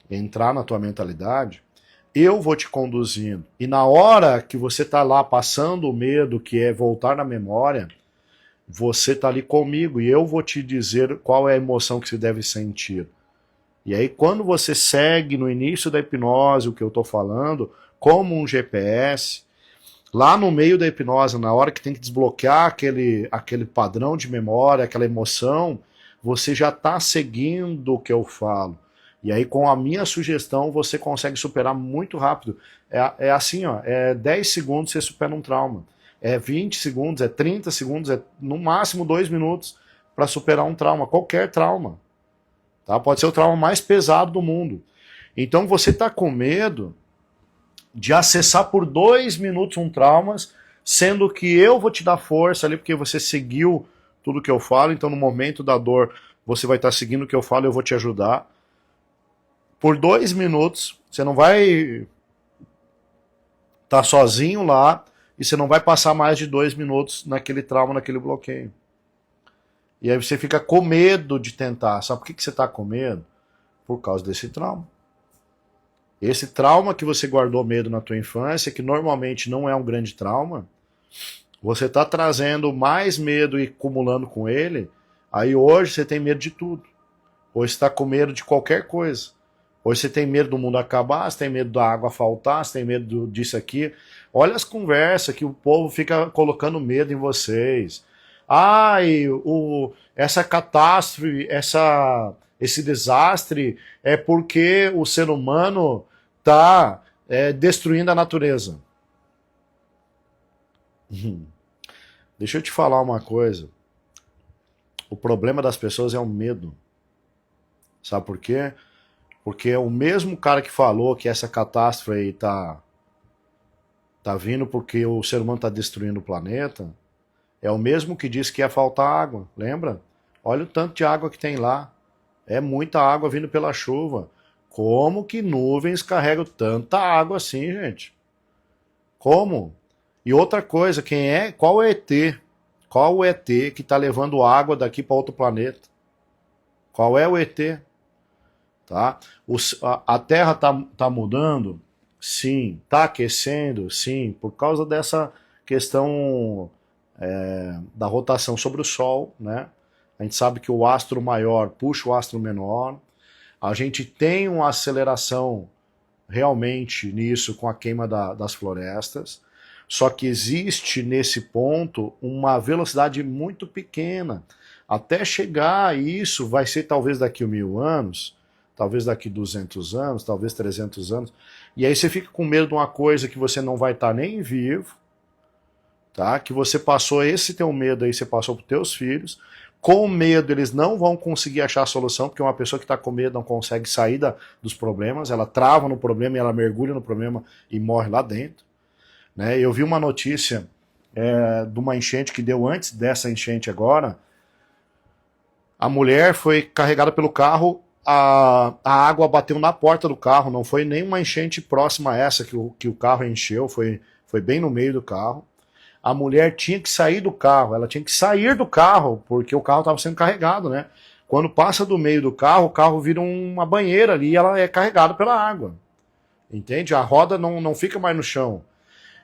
A: entrar na tua mentalidade, eu vou te conduzindo. E na hora que você está lá passando o medo, que é voltar na memória, você está ali comigo e eu vou te dizer qual é a emoção que você deve sentir. E aí quando você segue no início da hipnose o que eu estou falando, como um GPS, lá no meio da hipnose, na hora que tem que desbloquear aquele padrão de memória, aquela emoção, você já está seguindo o que eu falo. E aí com a minha sugestão você consegue superar muito rápido. É assim, ó, é 10 segundos você supera um trauma. É 20 segundos, é 30 segundos, é no máximo 2 minutos para superar um trauma, qualquer trauma. Tá? Pode ser o trauma mais pesado do mundo. Então você está com medo de acessar por 2 minutos um trauma, sendo que eu vou te dar força ali, porque você seguiu tudo que eu falo, então no momento da dor você vai estar seguindo o que eu falo e eu vou te ajudar. Por 2 minutos, você não vai estar sozinho lá e você não vai passar mais de 2 minutos naquele trauma, naquele bloqueio. E aí você fica com medo de tentar. Sabe por que você está com medo? Por causa desse trauma. Esse trauma que você guardou medo na tua infância, que normalmente não é um grande trauma, você está trazendo mais medo e acumulando com ele, aí hoje você tem medo de tudo. Hoje você está com medo de qualquer coisa. Hoje você tem medo do mundo acabar, você tem medo da água faltar, você tem medo disso aqui. Olha as conversas que o povo fica colocando medo em vocês. Ai, essa catástrofe, esse desastre é porque o ser humano está destruindo a natureza. Deixa eu te falar uma coisa. O problema das pessoas é o medo. Sabe por quê? Porque o mesmo cara que falou que essa catástrofe aí tá vindo porque o ser humano está destruindo o planeta, é o mesmo que disse que ia faltar água, lembra? Olha o tanto de água que tem lá. É muita água vindo pela chuva. Como que nuvens carregam tanta água assim, gente? Como? E outra coisa, qual é o ET? Qual o ET que está levando água daqui para outro planeta? Qual é o ET? Tá? A Terra tá mudando? Sim. Está aquecendo? Sim. Por causa dessa questão da rotação sobre o Sol, né? A gente sabe que o astro maior puxa o astro menor. A gente tem uma aceleração realmente nisso com a queima das florestas. Só que existe nesse ponto uma velocidade muito pequena. Até chegar a isso vai ser talvez daqui a 1000 anos, talvez daqui 200 anos, talvez 300 anos. E aí você fica com medo de uma coisa que você não vai estar nem vivo, tá? Que você passou esse teu medo aí, você passou para os teus filhos. Com medo eles não vão conseguir achar a solução, porque uma pessoa que está com medo não consegue sair dos problemas, ela trava no problema e ela mergulha no problema e morre lá dentro. Né? Eu vi uma notícia de uma enchente que deu antes dessa enchente agora. A mulher foi carregada pelo carro, a água bateu na porta do carro, não foi nem uma enchente próxima a essa que o carro encheu, foi bem no meio do carro. A mulher tinha que sair do carro, ela tinha que sair do carro, porque o carro estava sendo carregado, né? Quando passa do meio do carro, o carro vira uma banheira ali e ela é carregada pela água. Entende? A roda não fica mais no chão.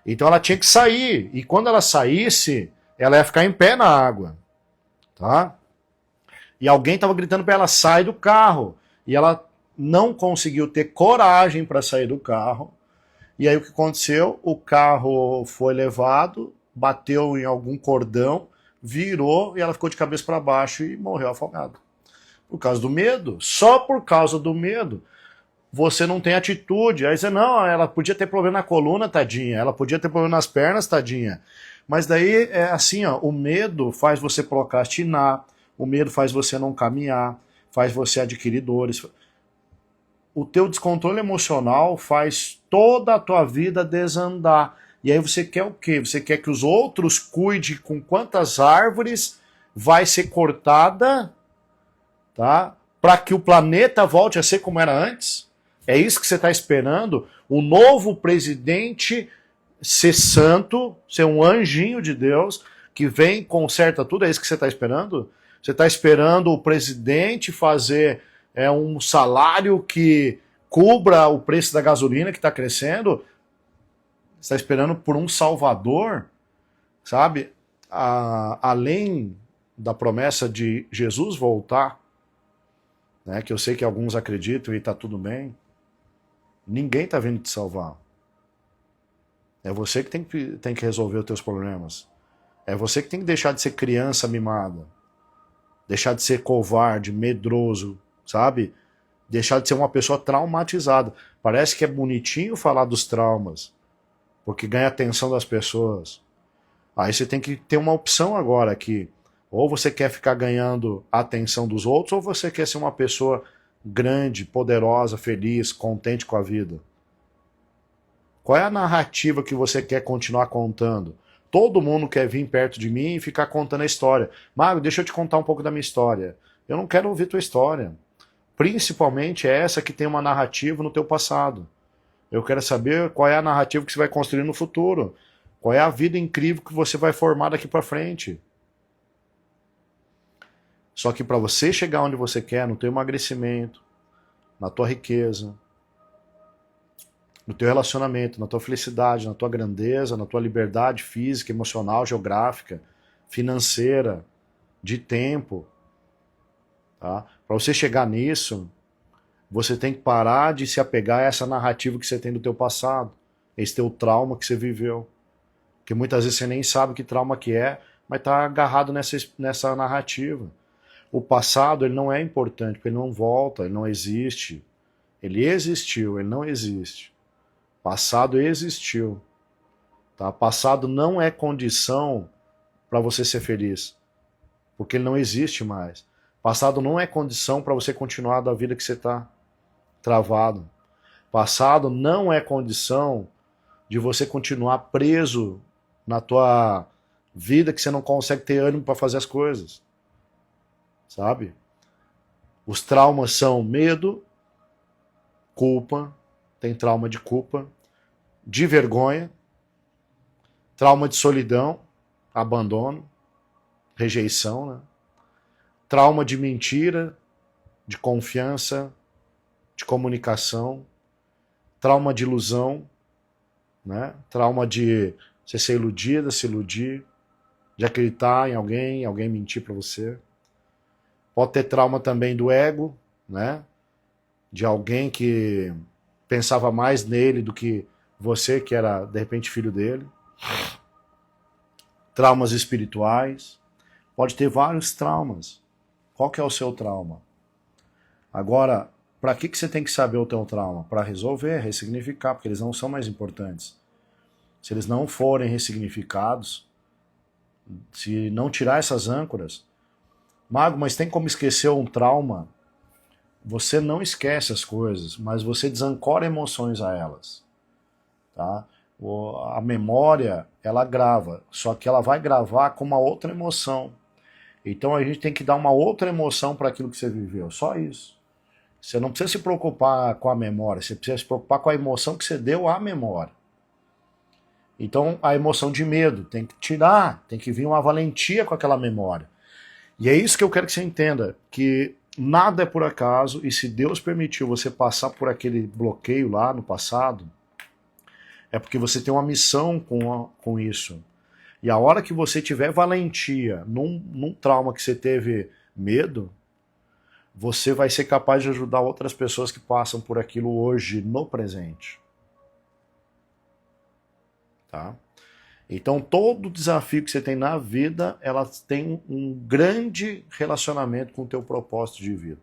A: Então ela tinha que sair, e quando ela saísse, ela ia ficar em pé na água. Tá? E alguém estava gritando para ela, sai do carro. E ela não conseguiu ter coragem para sair do carro. E aí o que aconteceu? O carro foi levado, bateu em algum cordão, virou e ela ficou de cabeça para baixo e morreu afogada. Por causa do medo. Só por causa do medo. você não tem atitude. Aí você, não, ela podia ter problema na coluna, tadinha. Ela podia ter problema nas pernas, tadinha. Mas daí é assim, ó, o medo faz você procrastinar, o medo faz você não caminhar, faz você adquirir dores. O teu descontrole emocional faz toda a tua vida desandar. E aí você quer o quê? Você quer que os outros cuidem com quantas árvores vai ser cortada, tá? Para que o planeta volte a ser como era antes? É isso que você está esperando? O novo presidente ser santo, ser um anjinho de Deus, que vem, conserta tudo, é isso que você está esperando? Você está esperando o presidente fazer um salário que cubra o preço da gasolina que está crescendo? Você está esperando por um salvador, sabe? Além da promessa de Jesus voltar, né, que eu sei que alguns acreditam e está tudo bem, ninguém está vindo te salvar. É você que tem que resolver os teus problemas. É você que tem que deixar de ser criança mimada. Deixar de ser covarde, medroso, sabe? Deixar de ser uma pessoa traumatizada. Parece que é bonitinho falar dos traumas, porque ganha a atenção das pessoas. Aí você tem que ter uma opção agora aqui. Ou você quer ficar ganhando a atenção dos outros, ou você quer ser uma pessoa grande, poderosa, feliz, contente com a vida. Qual é a narrativa que você quer continuar contando? Todo mundo quer vir perto de mim e ficar contando a história. Mago, deixa eu te contar um pouco da minha história. Eu não quero ouvir tua história. Principalmente essa que tem uma narrativa no teu passado. Eu quero saber qual é a narrativa que você vai construir no futuro. Qual é a vida incrível que você vai formar daqui para frente. Só que para você chegar onde você quer, no teu emagrecimento, na tua riqueza, no teu relacionamento, na tua felicidade, na tua grandeza, na tua liberdade física, emocional, geográfica, financeira, de tempo, tá? Para você chegar nisso, você tem que parar de se apegar a essa narrativa que você tem do teu passado, esse teu trauma que você viveu. Porque muitas vezes você nem sabe que trauma que é, mas está agarrado nessa narrativa. O passado ele não é importante, porque ele não volta, ele não existe. Ele existiu, ele não existe. Passado existiu. Tá? Passado não é condição para você ser feliz, porque ele não existe mais. Passado não é condição para você continuar da vida que você está travado. Passado não é condição de você continuar preso na tua vida que você não consegue ter ânimo para fazer as coisas. Sabe? Os traumas são medo, culpa, tem trauma de culpa, de vergonha, trauma de solidão, abandono, rejeição, né? Trauma de mentira, de confiança, de comunicação, trauma de ilusão, né? Trauma de você ser iludida, se iludir, de acreditar em alguém mentir para você. Pode ter trauma também do ego, né? De alguém que pensava mais nele do que você, que era, de repente, filho dele. Traumas espirituais. Pode ter vários traumas. Qual que é o seu trauma? Agora, para que você tem que saber o teu trauma? Para resolver, ressignificar, porque eles não são mais importantes. Se eles não forem ressignificados, se não tirar essas âncoras, Mago, mas tem como esquecer um trauma? Você não esquece as coisas, mas você desancora emoções a elas. Tá? A memória, ela grava, só que ela vai gravar com uma outra emoção. Então a gente tem que dar uma outra emoção para aquilo que você viveu, só isso. Você não precisa se preocupar com a memória, você precisa se preocupar com a emoção que você deu à memória. Então a emoção de medo tem que tirar, tem que vir uma valentia com aquela memória. E é isso que eu quero que você entenda, que nada é por acaso, e se Deus permitiu você passar por aquele bloqueio lá no passado, é porque você tem uma missão com isso. E a hora que você tiver valentia num trauma que você teve medo, você vai ser capaz de ajudar outras pessoas que passam por aquilo hoje, no presente. Tá? Então todo desafio que você tem na vida, ela tem um grande relacionamento com o teu propósito de vida.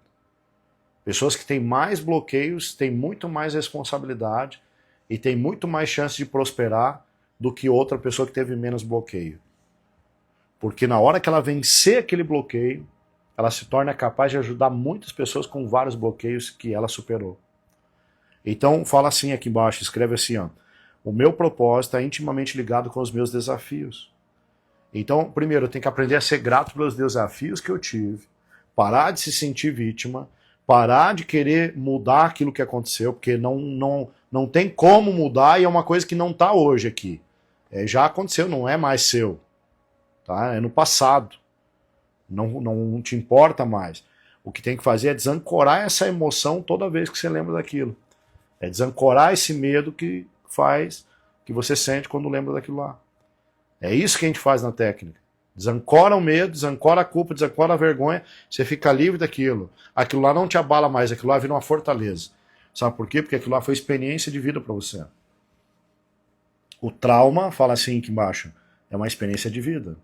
A: Pessoas que têm mais bloqueios têm muito mais responsabilidade e têm muito mais chance de prosperar do que outra pessoa que teve menos bloqueio. Porque na hora que ela vencer aquele bloqueio, ela se torna capaz de ajudar muitas pessoas com vários bloqueios que ela superou. Então fala assim aqui embaixo, escreve assim, ó: o meu propósito é intimamente ligado com os meus desafios. Então, primeiro, eu tenho que aprender a ser grato pelos desafios que eu tive, parar de se sentir vítima, parar de querer mudar aquilo que aconteceu, porque não tem como mudar e é uma coisa que não está hoje aqui. Já aconteceu, não é mais seu. Tá? É no passado. Não te importa mais. O que tem que fazer é desancorar essa emoção toda vez que você lembra daquilo. É desancorar esse medo que faz, que você sente quando lembra daquilo lá. É isso que a gente faz na técnica. Desancora o medo, desancora a culpa, desancora a vergonha, você fica livre daquilo. Aquilo lá não te abala mais, aquilo lá vira uma fortaleza. Sabe por quê? Porque aquilo lá foi experiência de vida para você. O trauma, fala assim aqui embaixo, é uma experiência de vida.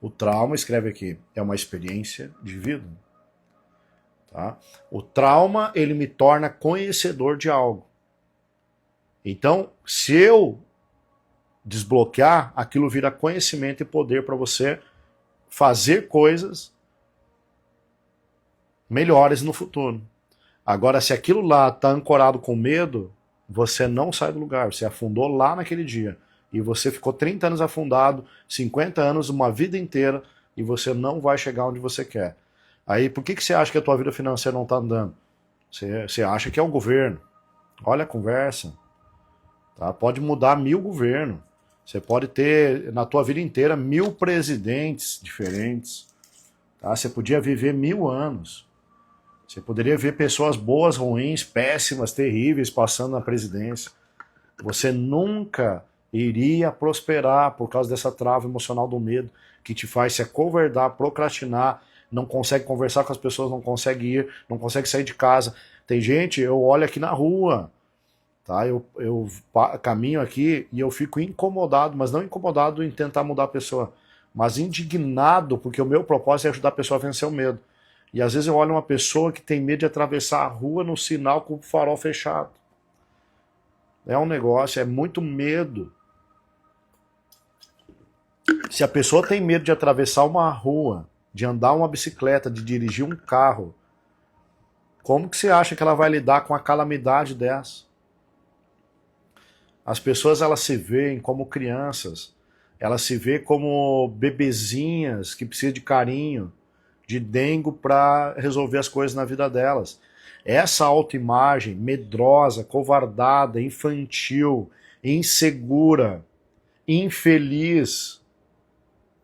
A: O trauma, escreve aqui, é uma experiência de vida. Tá? O trauma, ele me torna conhecedor de algo. Então, se eu desbloquear, aquilo vira conhecimento e poder para você fazer coisas melhores no futuro. Agora, se aquilo lá está ancorado com medo, você não sai do lugar, você afundou lá naquele dia. E você ficou 30 anos afundado, 50 anos, uma vida inteira, e você não vai chegar onde você quer. Aí, por que você acha que a tua vida financeira não está andando? Você acha que é o governo. Olha a conversa. Tá? Pode mudar 1000 governos. Você pode ter, na tua vida inteira, 1000 presidentes diferentes. Tá? Você podia viver 1000 anos. Você poderia ver pessoas boas, ruins, péssimas, terríveis passando na presidência. Você nunca iria prosperar por causa dessa trava emocional do medo que te faz se acovardar, procrastinar, não consegue conversar com as pessoas, não consegue ir, não consegue sair de casa. Tem gente, eu olho aqui na rua, tá? Eu caminho aqui e eu fico incomodado, mas não incomodado em tentar mudar a pessoa, mas indignado, porque o meu propósito é ajudar a pessoa a vencer o medo. E às vezes eu olho uma pessoa que tem medo de atravessar a rua no sinal com o farol fechado. É um negócio, é muito medo. Se a pessoa tem medo de atravessar uma rua, de andar uma bicicleta, de dirigir um carro, como que você acha que ela vai lidar com a calamidade dessa? As pessoas, elas se veem como crianças, elas se veem como bebezinhas que precisam de carinho, de dengo para resolver as coisas na vida delas. Essa autoimagem medrosa, covardada, infantil, insegura, infeliz,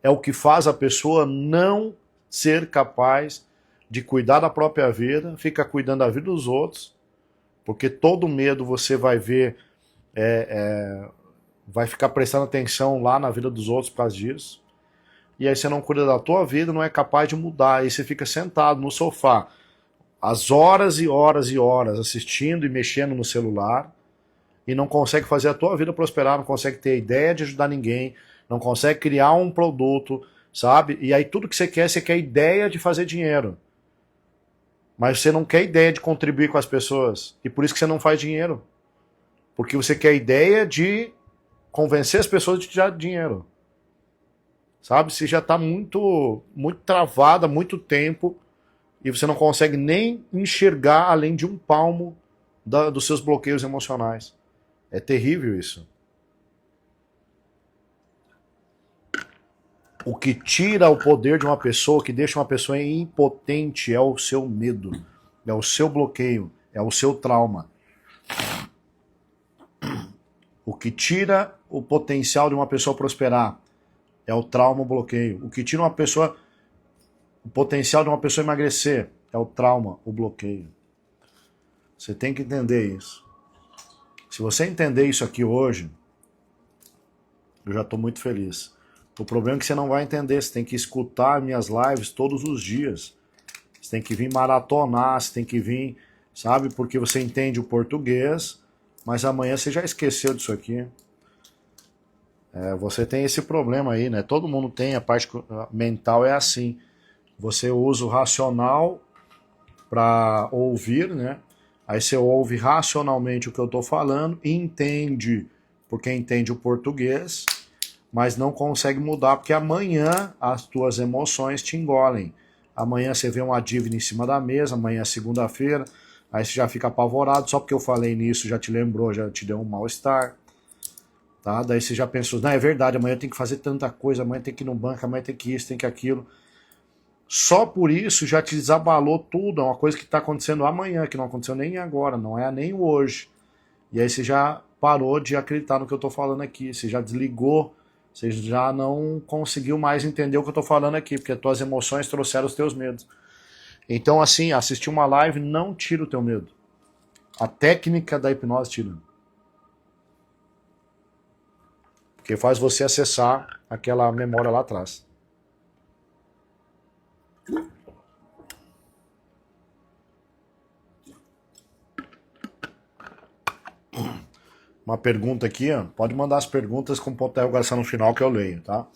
A: é o que faz a pessoa não ser capaz de cuidar da própria vida, fica cuidando da vida dos outros, porque todo medo você vai ver, vai ficar prestando atenção lá na vida dos outros por causa disso. E aí você não cuida da tua vida, não é capaz de mudar. Aí você fica sentado no sofá, às horas e horas e horas, assistindo e mexendo no celular, e não consegue fazer a tua vida prosperar, não consegue ter ideia de ajudar ninguém, não consegue criar um produto, sabe? E aí tudo que você quer ideia de fazer dinheiro. Mas você não quer ideia de contribuir com as pessoas. E por isso que você não faz dinheiro. Porque você quer ideia de convencer as pessoas de te dar dinheiro. Sabe? Você já está muito travado há muito tempo e você não consegue nem enxergar além de um palmo dos seus bloqueios emocionais. É terrível isso. O que tira o poder de uma pessoa, que deixa uma pessoa impotente, é o seu medo, é o seu bloqueio, é o seu trauma. O que tira o potencial de uma pessoa prosperar é o trauma, o bloqueio. O que tira o potencial de uma pessoa emagrecer é o trauma, o bloqueio. Você tem que entender isso. Se você entender isso aqui hoje, eu já estou muito feliz. O problema é que você não vai entender, você tem que escutar minhas lives todos os dias. Você tem que vir maratonar, você tem que vir, sabe, porque você entende o português, mas amanhã você já esqueceu disso aqui. Você tem esse problema aí, né? Todo mundo tem, a parte mental é assim. Você usa o racional para ouvir, né? Aí você ouve racionalmente o que eu estou falando, entende, porque entende o português, mas não consegue mudar, porque amanhã as tuas emoções te engolem. Amanhã você vê uma dívida em cima da mesa, amanhã é segunda-feira, aí você já fica apavorado, só porque eu falei nisso já te lembrou, já te deu um mal-estar. Tá? Daí você já pensou, não, é verdade, amanhã tem que fazer tanta coisa, amanhã tem que ir no banco, amanhã tem que isso, tem que aquilo. Só por isso já te desabalou tudo, é uma coisa que está acontecendo amanhã, que não aconteceu nem agora, não é nem hoje. E aí você já parou de acreditar no que eu estou falando aqui, você já desligou, você já não conseguiu mais entender o que eu estou falando aqui, porque as tuas emoções trouxeram os teus medos. Então, assim, assistir uma live não tira o teu medo. A técnica da hipnose tira. Porque faz você acessar aquela memória lá atrás. Uma pergunta aqui, ó. Pode mandar as perguntas com ponto de interrogação no final que eu leio, tá?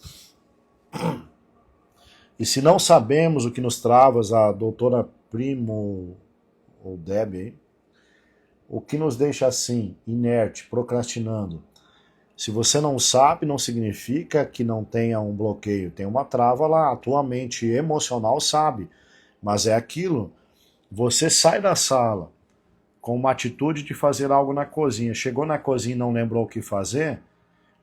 A: E se não sabemos o que nos trava, a doutora Primo ou Debbie, o que nos deixa assim, inerte, procrastinando? Se você não sabe, não significa que não tenha um bloqueio. Tem uma trava lá. A tua mente emocional sabe. Mas é aquilo. Você sai da sala com uma atitude de fazer algo na cozinha. Chegou na cozinha e não lembrou o que fazer,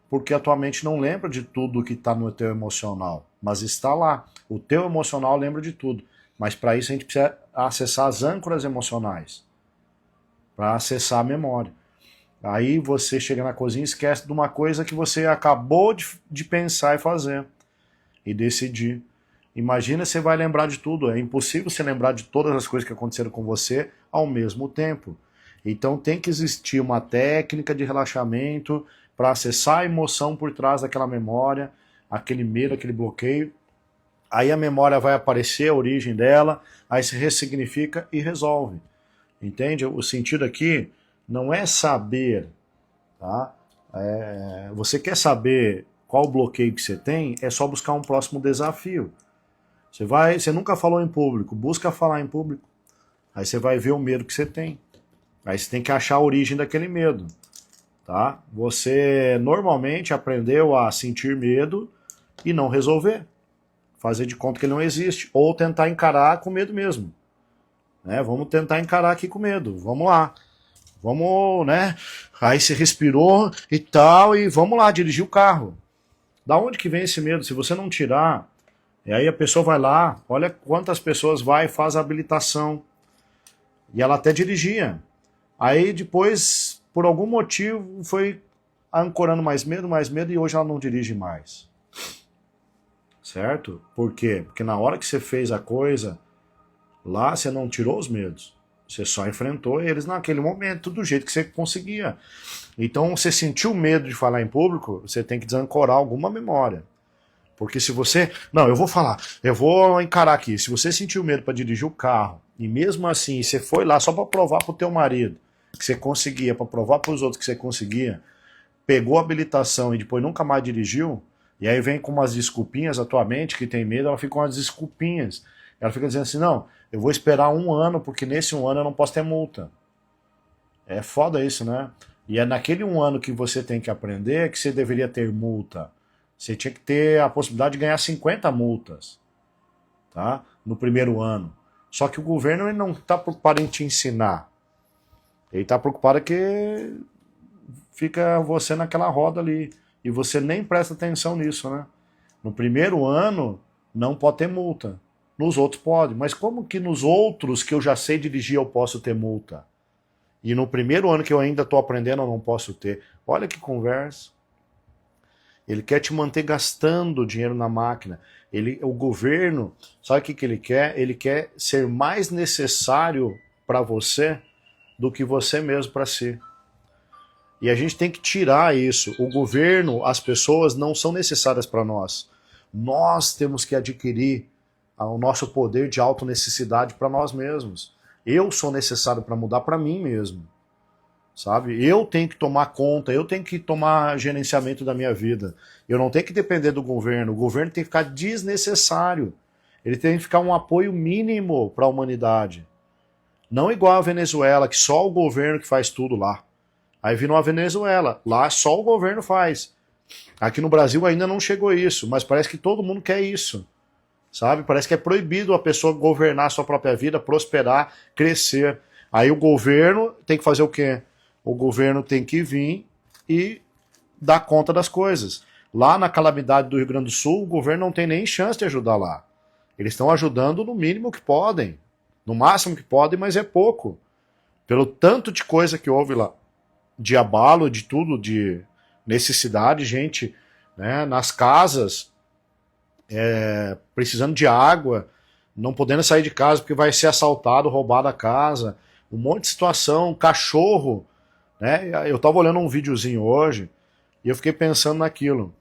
A: porque a tua mente não lembra de tudo que está no teu emocional. Mas está lá. O teu emocional lembra de tudo. Mas para isso a gente precisa acessar as âncoras emocionais. Para acessar a memória. Aí você chega na cozinha e esquece de uma coisa que você acabou de pensar e fazer. E decidir. Imagina, você vai lembrar de tudo. É impossível você lembrar de todas as coisas que aconteceram com você ao mesmo tempo. Então tem que existir uma técnica de relaxamento para acessar a emoção por trás daquela memória, aquele medo, aquele bloqueio. Aí a memória vai aparecer, a origem dela, aí se ressignifica e resolve. Entende? O sentido aqui não é saber, tá? Você quer saber qual bloqueio que você tem, é só buscar um próximo desafio. Você nunca falou em público, busca falar em público. Aí você vai ver o medo que você tem. Aí você tem que achar a origem daquele medo, tá? Você normalmente aprendeu a sentir medo e não resolver. Fazer de conta que ele não existe. Ou tentar encarar com medo mesmo. Né? Vamos tentar encarar aqui com medo. Vamos lá. Vamos, né? Aí você respirou e tal, e vamos lá, dirigir o carro. Da onde que vem esse medo? Se você não tirar, e aí a pessoa vai lá, olha quantas pessoas vai e faz a habilitação. E ela até dirigia. Aí depois, por algum motivo, foi ancorando mais medo, e hoje ela não dirige mais. Certo? Por quê? Porque na hora que você fez a coisa, lá você não tirou os medos. Você só enfrentou eles naquele momento, do jeito que você conseguia. Então, você sentiu medo de falar em público, você tem que desancorar alguma memória. Porque se você... Não, eu vou falar, eu vou encarar aqui. Se você sentiu medo para dirigir o carro, e mesmo assim você foi lá só para provar pro teu marido que você conseguia, para provar para os outros que você conseguia, pegou a habilitação e depois nunca mais dirigiu, e aí vem com umas desculpinhas a tua mente que tem medo, ela fica com umas desculpinhas. Ela fica dizendo assim, não, eu vou esperar 1 ano, porque nesse 1 ano eu não posso ter multa. É foda isso, né? E é naquele 1 ano que você tem que aprender que você deveria ter multa. Você tinha que ter a possibilidade de ganhar 50 multas, tá? No primeiro ano. Só que o governo ele não está preocupado em te ensinar. Ele está preocupado que fica você naquela roda ali. E você nem presta atenção nisso, né? No primeiro ano não pode ter multa. Nos outros pode. Mas como que nos outros que eu já sei dirigir eu posso ter multa? E no primeiro ano que eu ainda estou aprendendo eu não posso ter? Olha que conversa. Ele quer te manter gastando dinheiro na máquina. O governo, sabe o que ele quer? Ele quer ser mais necessário para você do que você mesmo para si. E a gente tem que tirar isso. O governo, as pessoas não são necessárias para nós. Nós temos que adquirir o nosso poder de autonecessidade para nós mesmos. Eu sou necessário para mudar para mim mesmo. Sabe? Eu tenho que tomar conta, eu tenho que tomar gerenciamento da minha vida. Eu não tenho que depender do governo. O governo tem que ficar desnecessário. Ele tem que ficar um apoio mínimo para a humanidade. Não igual a Venezuela, que só o governo que faz tudo lá. Aí virou a Venezuela. Lá só o governo faz. Aqui no Brasil ainda não chegou isso, mas parece que todo mundo quer isso. Sabe? Parece que é proibido a pessoa governar a sua própria vida, prosperar, crescer. Aí o governo tem que fazer o quê? O governo tem que vir e dar conta das coisas. Lá na calamidade do Rio Grande do Sul, o governo não tem nem chance de ajudar lá. Eles estão ajudando no mínimo que podem. No máximo que podem, mas é pouco. Pelo tanto de coisa que houve lá, de abalo, de tudo, de necessidade, gente, né, nas casas, precisando de água, não podendo sair de casa porque vai ser assaltado, roubado a casa, um monte de situação, cachorro, né? Eu tava olhando um videozinho hoje e eu fiquei pensando naquilo.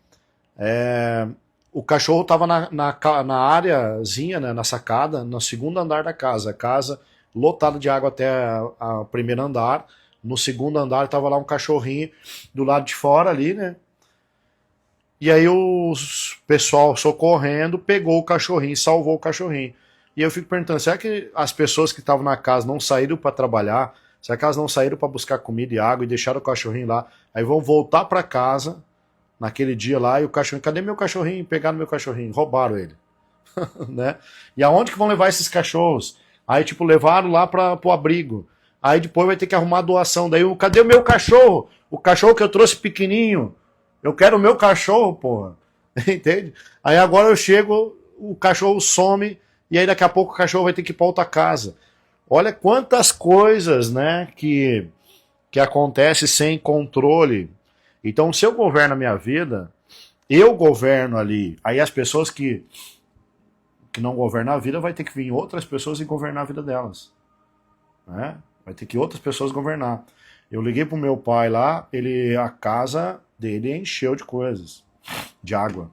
A: O cachorro tava na áreazinha, né, na sacada, no segundo andar da casa, a casa lotada de água até o primeiro andar. No segundo andar tava lá um cachorrinho do lado de fora ali, né? E aí o pessoal socorrendo pegou o cachorrinho, salvou o cachorrinho. E eu fico perguntando, será que as pessoas que estavam na casa não saíram para trabalhar? Será que elas não saíram para buscar comida e água e deixaram o cachorrinho lá? Aí vão voltar para casa naquele dia lá e o cachorrinho, cadê meu cachorrinho? Pegaram meu cachorrinho, roubaram ele. Né? E aonde que vão levar esses cachorros? Aí tipo levaram lá para o abrigo. Aí depois vai ter que arrumar doação. Daí, cadê o meu cachorro? O cachorro que eu trouxe pequenininho. Eu quero o meu cachorro, porra. Entende? Aí agora eu chego, o cachorro some, e aí daqui a pouco o cachorro vai ter que ir pra outra casa. Olha quantas coisas, né, que acontece sem controle. Então, se eu governo a minha vida, eu governo ali. Aí as pessoas que não governam a vida, vai ter que vir outras pessoas e governar a vida delas. Né? Vai ter que outras pessoas governar. Eu liguei pro meu pai lá, a casa dele encheu de coisas, de água.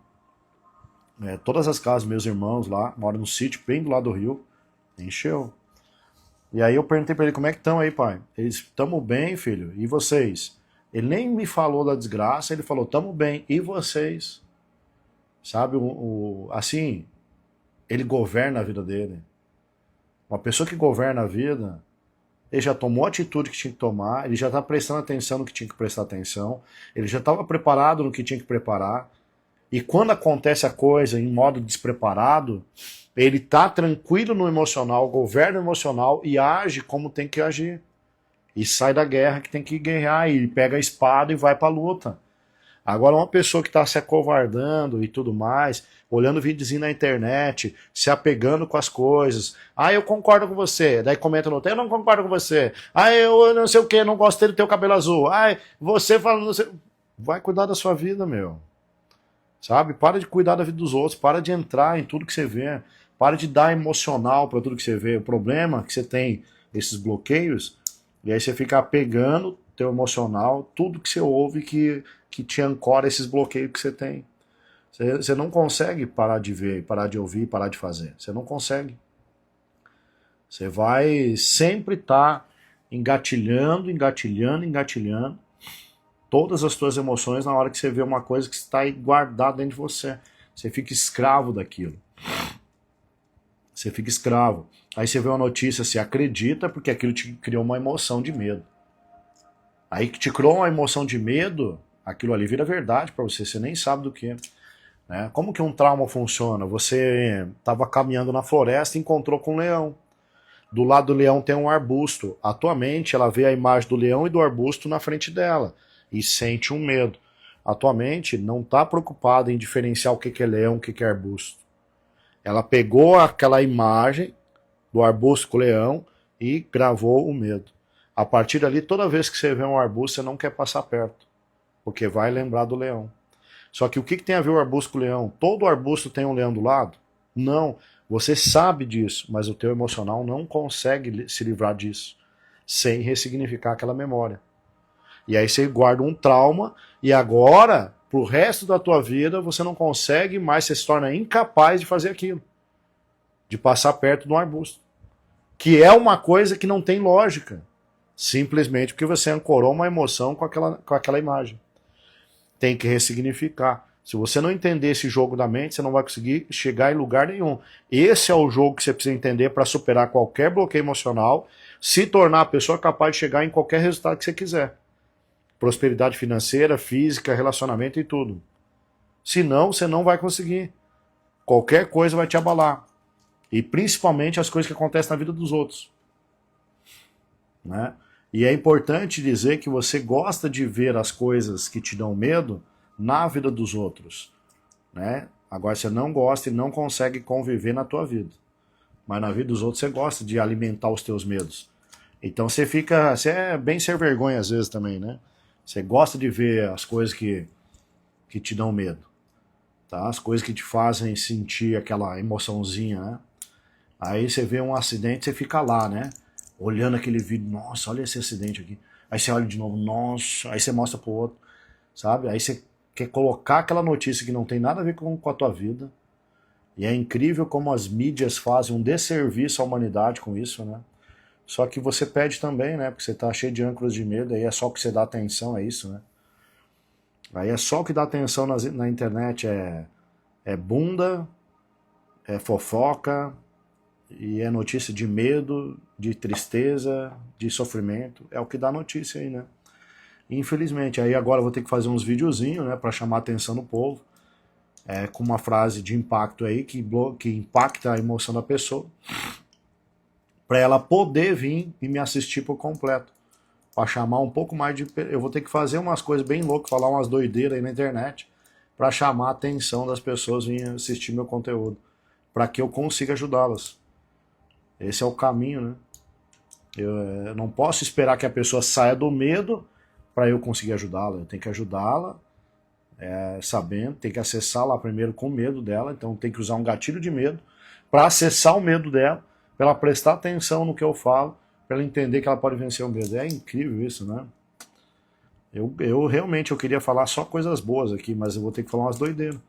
A: Todas as casas, meus irmãos lá, moram no sítio, bem do lado do rio, encheu. E aí eu perguntei pra ele, como é que estão aí, pai? Eles, tamo bem, filho, e vocês? Ele nem me falou da desgraça, ele falou, tamo bem, e vocês? Sabe, assim, ele governa a vida dele. Uma pessoa que governa a vida, ele já tomou a atitude que tinha que tomar, ele já está prestando atenção no que tinha que prestar atenção, ele já estava preparado no que tinha que preparar, e quando acontece a coisa em modo despreparado, ele está tranquilo no emocional, governa o emocional e age como tem que agir. E sai da guerra que tem que guerrear, e pega a espada e vai para a luta. Agora uma pessoa que está se acovardando e tudo mais, olhando videozinho na internet, se apegando com as coisas. Ah, eu concordo com você. Daí comenta no outro, eu não concordo com você. Ah, eu não sei o que, não gostei do teu cabelo azul. Ah, você fala, não sei... Vai cuidar da sua vida, meu. Sabe? Para de cuidar da vida dos outros, para de entrar em tudo que você vê. Para de dar emocional para tudo que você vê. O problema é que você tem esses bloqueios, e aí você fica apegando teu emocional, tudo que você ouve que te ancora esses bloqueios que você tem. Você não consegue parar de ver, parar de ouvir, parar de fazer. Você não consegue. Você vai sempre estar engatilhando, engatilhando, engatilhando todas as suas emoções na hora que você vê uma coisa que está aí guardada dentro de você. Você fica escravo daquilo. Você fica escravo. Aí você vê uma notícia, você acredita porque aquilo te criou uma emoção de medo. Aí que te criou uma emoção de medo, aquilo ali vira verdade para você, você nem sabe do que. Né? Como que um trauma funciona? Você estava caminhando na floresta e encontrou com um leão. Do lado do leão tem um arbusto. A tua mente, ela vê a imagem do leão e do arbusto na frente dela e sente um medo. A tua mente não está preocupada em diferenciar o que é leão e o que é arbusto. Ela pegou aquela imagem do arbusto com o leão e gravou o medo. A partir dali, toda vez que você vê um arbusto, você não quer passar perto, porque vai lembrar do leão. Só que o que tem a ver o arbusto com o leão? Todo arbusto tem um leão do lado? Não. Você sabe disso, mas o teu emocional não consegue se livrar disso, sem ressignificar aquela memória. E aí você guarda um trauma, e agora, pro resto da tua vida, você não consegue mais, você se torna incapaz de fazer aquilo. De passar perto de um arbusto. Que é uma coisa que não tem lógica. Simplesmente porque você ancorou uma emoção com aquela imagem. Tem que ressignificar. Se você não entender esse jogo da mente, você não vai conseguir chegar em lugar nenhum. Esse é o jogo que você precisa entender para superar qualquer bloqueio emocional, se tornar a pessoa capaz de chegar em qualquer resultado que você quiser. Prosperidade financeira, física, relacionamento e tudo. Senão, você não vai conseguir. Qualquer coisa vai te abalar. E principalmente as coisas que acontecem na vida dos outros. Né? E é importante dizer que você gosta de ver as coisas que te dão medo na vida dos outros. Né? Agora você não gosta e não consegue conviver na tua vida. Mas na vida dos outros você gosta de alimentar os teus medos. Então você é bem sem vergonha às vezes também, né? Você gosta de ver as coisas que te dão medo. Tá? As coisas que te fazem sentir aquela emoçãozinha, né? Aí você vê um acidente, você fica lá, né? Olhando aquele vídeo, nossa, olha esse acidente aqui. Aí você olha de novo, nossa, aí você mostra pro outro, sabe? Aí você quer colocar aquela notícia que não tem nada a ver com a tua vida. E é incrível como as mídias fazem um desserviço à humanidade com isso, né? Só que você perde também, né? Porque você tá cheio de âncoras de medo, aí é só o que você dá atenção, é isso, né? Aí é só o que dá atenção na internet, é bunda, é fofoca, e é notícia de medo, de tristeza, de sofrimento. É o que dá notícia aí, né? Infelizmente. Aí agora eu vou ter que fazer uns videozinhos, né? Pra chamar a atenção do povo. Com uma frase de impacto aí, que impacta a emoção da pessoa. Pra ela poder vir e me assistir por completo. Pra chamar um pouco mais de... Eu vou ter que fazer umas coisas bem loucas, falar umas doideiras aí na internet. Pra chamar a atenção das pessoas virem assistir meu conteúdo. Pra que eu consiga ajudá-las. Esse é o caminho, né? Eu não posso esperar que a pessoa saia do medo para eu conseguir ajudá-la. Eu tenho que ajudá-la sabendo, tem que acessar lá primeiro com medo dela, então tem que usar um gatilho de medo para acessar o medo dela, para ela prestar atenção no que eu falo, para ela entender que ela pode vencer o medo. É incrível isso, né? Eu realmente eu queria falar só coisas boas aqui, mas eu vou ter que falar umas doideiras.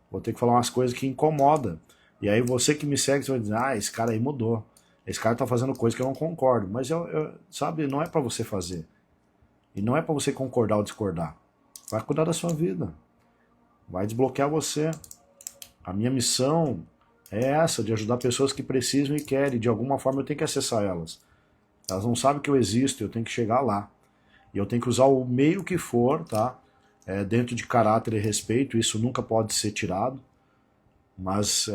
A: Vou ter que falar umas coisas que incomodam. E aí você que me segue, você vai dizer, ah, esse cara aí mudou. Esse cara tá fazendo coisa que eu não concordo. Mas, sabe, não é para você fazer. E não é para você concordar ou discordar. Vai cuidar da sua vida. Vai desbloquear você. A minha missão é essa, de ajudar pessoas que precisam e querem. De alguma forma eu tenho que acessar elas. Elas não sabem que eu existo, eu tenho que chegar lá. E eu tenho que usar o meio que for, tá? Dentro de caráter e respeito, isso nunca pode ser tirado. Mas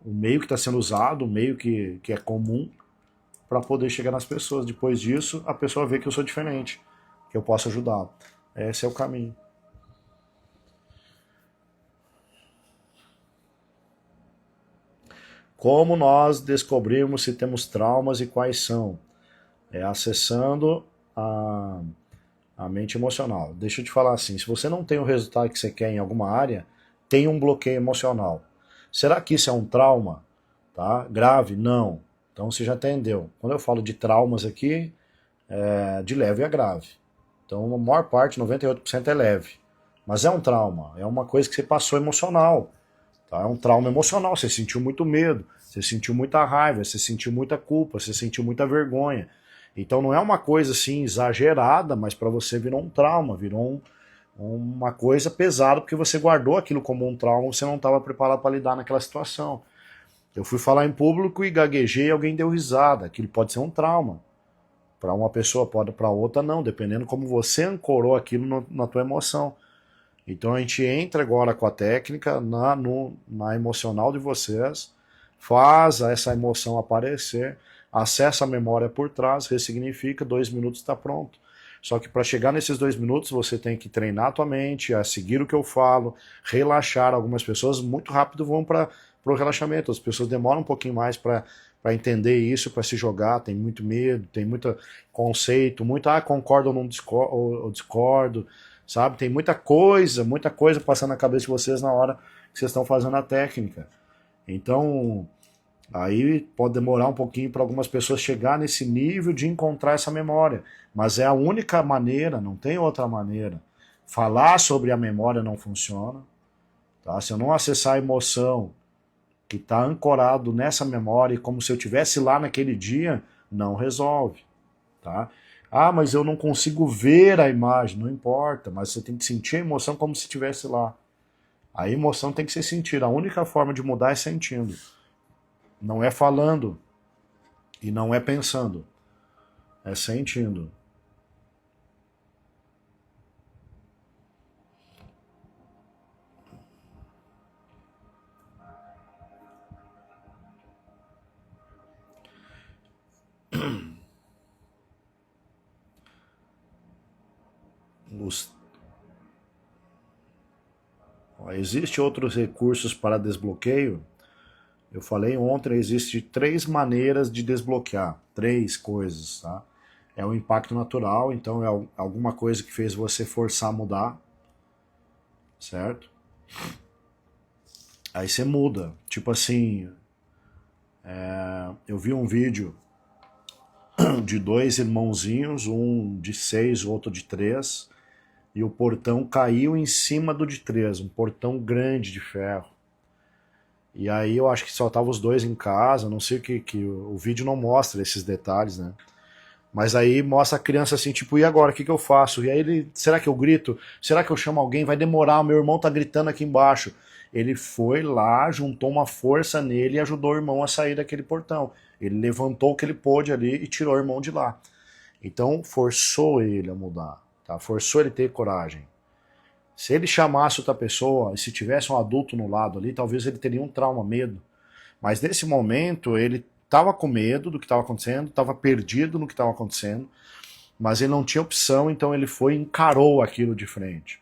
A: o meio que está sendo usado, o meio que é comum, para poder chegar nas pessoas. Depois disso, a pessoa vê que eu sou diferente, que eu posso ajudá-la. Esse é o caminho. Como nós descobrirmos se temos traumas e quais são? Acessando a mente emocional. Deixa eu te falar assim, se você não tem o resultado que você quer em alguma área, tem um bloqueio emocional. Será que isso é um trauma? Tá? Grave? Não. Então você já entendeu. Quando eu falo de traumas aqui, de leve a grave. Então a maior parte, 98% é leve. Mas é um trauma, é uma coisa que você passou emocional. Tá? É um trauma emocional, você sentiu muito medo, você sentiu muita raiva, você sentiu muita culpa, você sentiu muita vergonha. Então não é uma coisa assim exagerada, mas para você virou um trauma, virou uma coisa pesada, porque você guardou aquilo como um trauma, você não estava preparado para lidar naquela situação. Eu fui falar em público e gaguejei e alguém deu risada. Aquilo pode ser um trauma. Para uma pessoa pode, para outra não, dependendo como você ancorou aquilo na tua emoção. Então a gente entra agora com a técnica na emocional de vocês, faz essa emoção aparecer, acessa a memória por trás, ressignifica, 2 minutos está pronto. Só que para chegar nesses 2 minutos você tem que treinar a tua mente, a seguir o que eu falo, relaxar. Algumas pessoas muito rápido vão para o relaxamento, as pessoas demoram um pouquinho mais para entender isso, para se jogar, tem muito medo, tem muito conceito, muito, concordo ou não discordo, ou discordo, sabe? Tem muita coisa passando na cabeça de vocês na hora que vocês estão fazendo a técnica. Então, aí pode demorar um pouquinho para algumas pessoas chegar nesse nível de encontrar essa memória, mas é a única maneira, não tem outra maneira. Falar sobre a memória não funciona, tá? Se eu não acessar a emoção que está ancorado nessa memória, como se eu tivesse lá naquele dia, não resolve, tá? Ah, mas eu não consigo ver a imagem, não importa, mas você tem que sentir a emoção como se estivesse lá. A emoção tem que ser sentida, a única forma de mudar é sentindo. Não é falando e não é pensando. É sentindo. Os... Existem outros recursos para desbloqueio. Eu falei ontem, existe 3 maneiras de desbloquear, 3 coisas, tá? É o impacto natural, então é alguma coisa que fez você forçar a mudar, certo? Aí você muda. Tipo assim, eu vi um vídeo de 2 irmãozinhos, um de 6, o outro de 3, e o portão caiu em cima do de 3, um portão grande de ferro. E aí eu acho que só tava os dois em casa, não sei que o vídeo não mostra esses detalhes, né? Mas aí mostra a criança assim, tipo, e agora, o que eu faço? E aí ele, será que eu grito? Será que eu chamo alguém? Vai demorar, meu irmão tá gritando aqui embaixo. Ele foi lá, juntou uma força nele e ajudou o irmão a sair daquele portão. Ele levantou o que ele pôde ali e tirou o irmão de lá. Então forçou ele a mudar, tá? Forçou ele a ter coragem. Se ele chamasse outra pessoa, e se tivesse um adulto no lado ali, talvez ele teria um trauma, medo. Mas nesse momento ele estava com medo do que estava acontecendo, estava perdido no que estava acontecendo, mas ele não tinha opção, então ele foi e encarou aquilo de frente.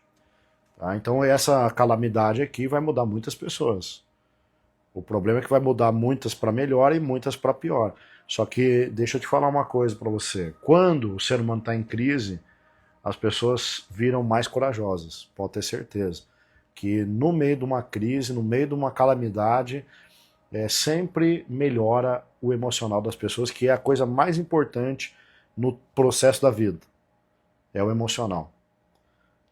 A: Tá? Então essa calamidade aqui vai mudar muitas pessoas. O problema é que vai mudar muitas para melhor e muitas para pior. Só que deixa eu te falar uma coisa para você. Quando o ser humano está em crise, as pessoas viram mais corajosas, pode ter certeza. Que no meio de uma crise, no meio de uma calamidade, sempre melhora o emocional das pessoas, que é a coisa mais importante no processo da vida. É o emocional.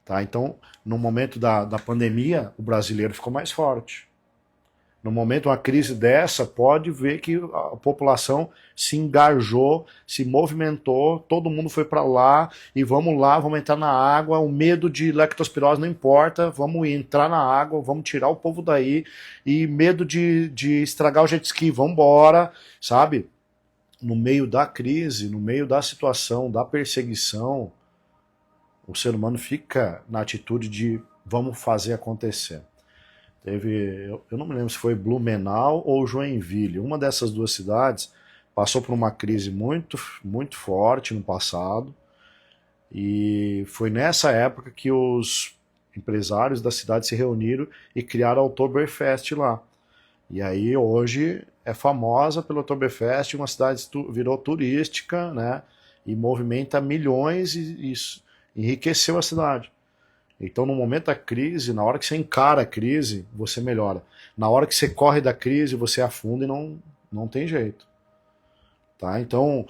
A: Tá? Então, no momento da pandemia, o brasileiro ficou mais forte. No momento de uma crise dessa, pode ver que a população se engajou, se movimentou, todo mundo foi para lá e vamos entrar na água, o medo de lectospirose não importa, vamos entrar na água, vamos tirar o povo daí, e medo de estragar o jet ski, vamos embora, sabe? No meio da crise, no meio da situação, da perseguição, o ser humano fica na atitude de vamos fazer acontecer. Eu não me lembro se foi Blumenau ou Joinville. Uma dessas 2 cidades passou por uma crise muito, muito forte no passado. E foi nessa época que os empresários da cidade se reuniram e criaram a Oktoberfest lá. E aí hoje é famosa pelo Oktoberfest, uma cidade virou turística, né? E movimenta milhões e enriqueceu a cidade. Então, no momento da crise, na hora que você encara a crise, você melhora. Na hora que você corre da crise, você afunda e não tem jeito. Tá? Então,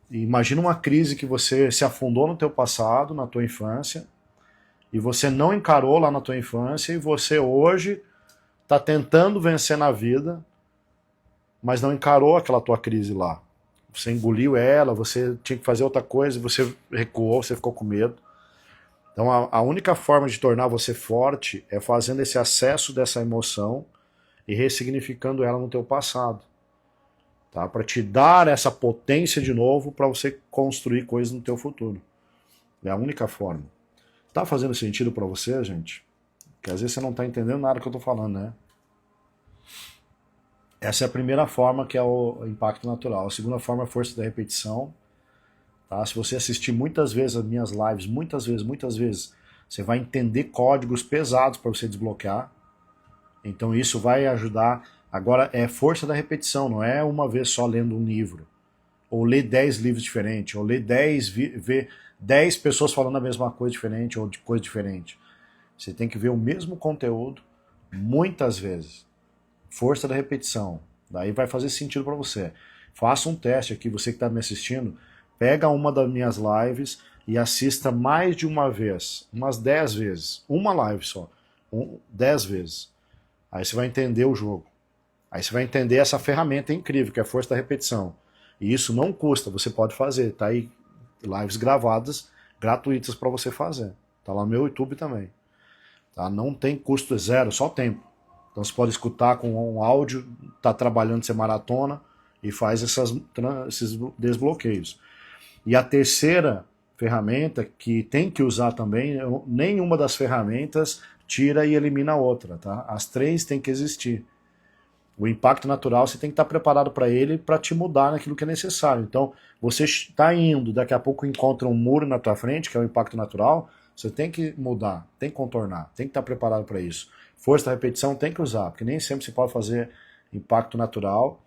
A: imagina uma crise que você se afundou no teu passado, na tua infância, e você não encarou lá na tua infância, e você hoje está tentando vencer na vida, mas não encarou aquela tua crise lá. Você engoliu ela, você tinha que fazer outra coisa, você recuou, você ficou com medo. Então a única forma de tornar você forte é fazendo esse acesso dessa emoção e ressignificando ela no teu passado. Tá? Para te dar essa potência de novo para você construir coisas no teu futuro. É a única forma. Tá fazendo sentido para você, gente? Porque às vezes você não tá entendendo nada que eu tô falando, né? Essa é a primeira forma, que é o impacto natural. A segunda forma é a força da repetição. Tá? Se você assistir muitas vezes as minhas lives, muitas vezes, você vai entender códigos pesados para você desbloquear. Então isso vai ajudar. Agora é força da repetição, não é uma vez só lendo um livro. Ou ler 10 livros diferentes, ou ler ver 10 pessoas falando a mesma coisa diferente, ou de coisa diferente. Você tem que ver o mesmo conteúdo muitas vezes. Força da repetição. Daí vai fazer sentido para você. Faça um teste aqui, você que está me assistindo, pega uma das minhas lives e assista mais de uma vez, umas 10 vezes, uma live só, 10 vezes. Aí você vai entender o jogo. Aí você vai entender essa ferramenta incrível, que é a força da repetição. E isso não custa, você pode fazer. Tá aí lives gravadas, gratuitas para você fazer. Tá lá no meu YouTube também. Tá? Não tem custo zero, só tempo. Então você pode escutar com um áudio, tá trabalhando, você maratona e faz esses desbloqueios. E a terceira ferramenta que tem que usar também, nenhuma das ferramentas tira e elimina a outra, tá? As três têm que existir. O impacto natural você tem que estar preparado para ele para te mudar naquilo que é necessário. Então, você está indo, daqui a pouco encontra um muro na tua frente, que é o impacto natural, você tem que mudar, tem que contornar, tem que estar preparado para isso. Força da repetição tem que usar, porque nem sempre se pode fazer impacto natural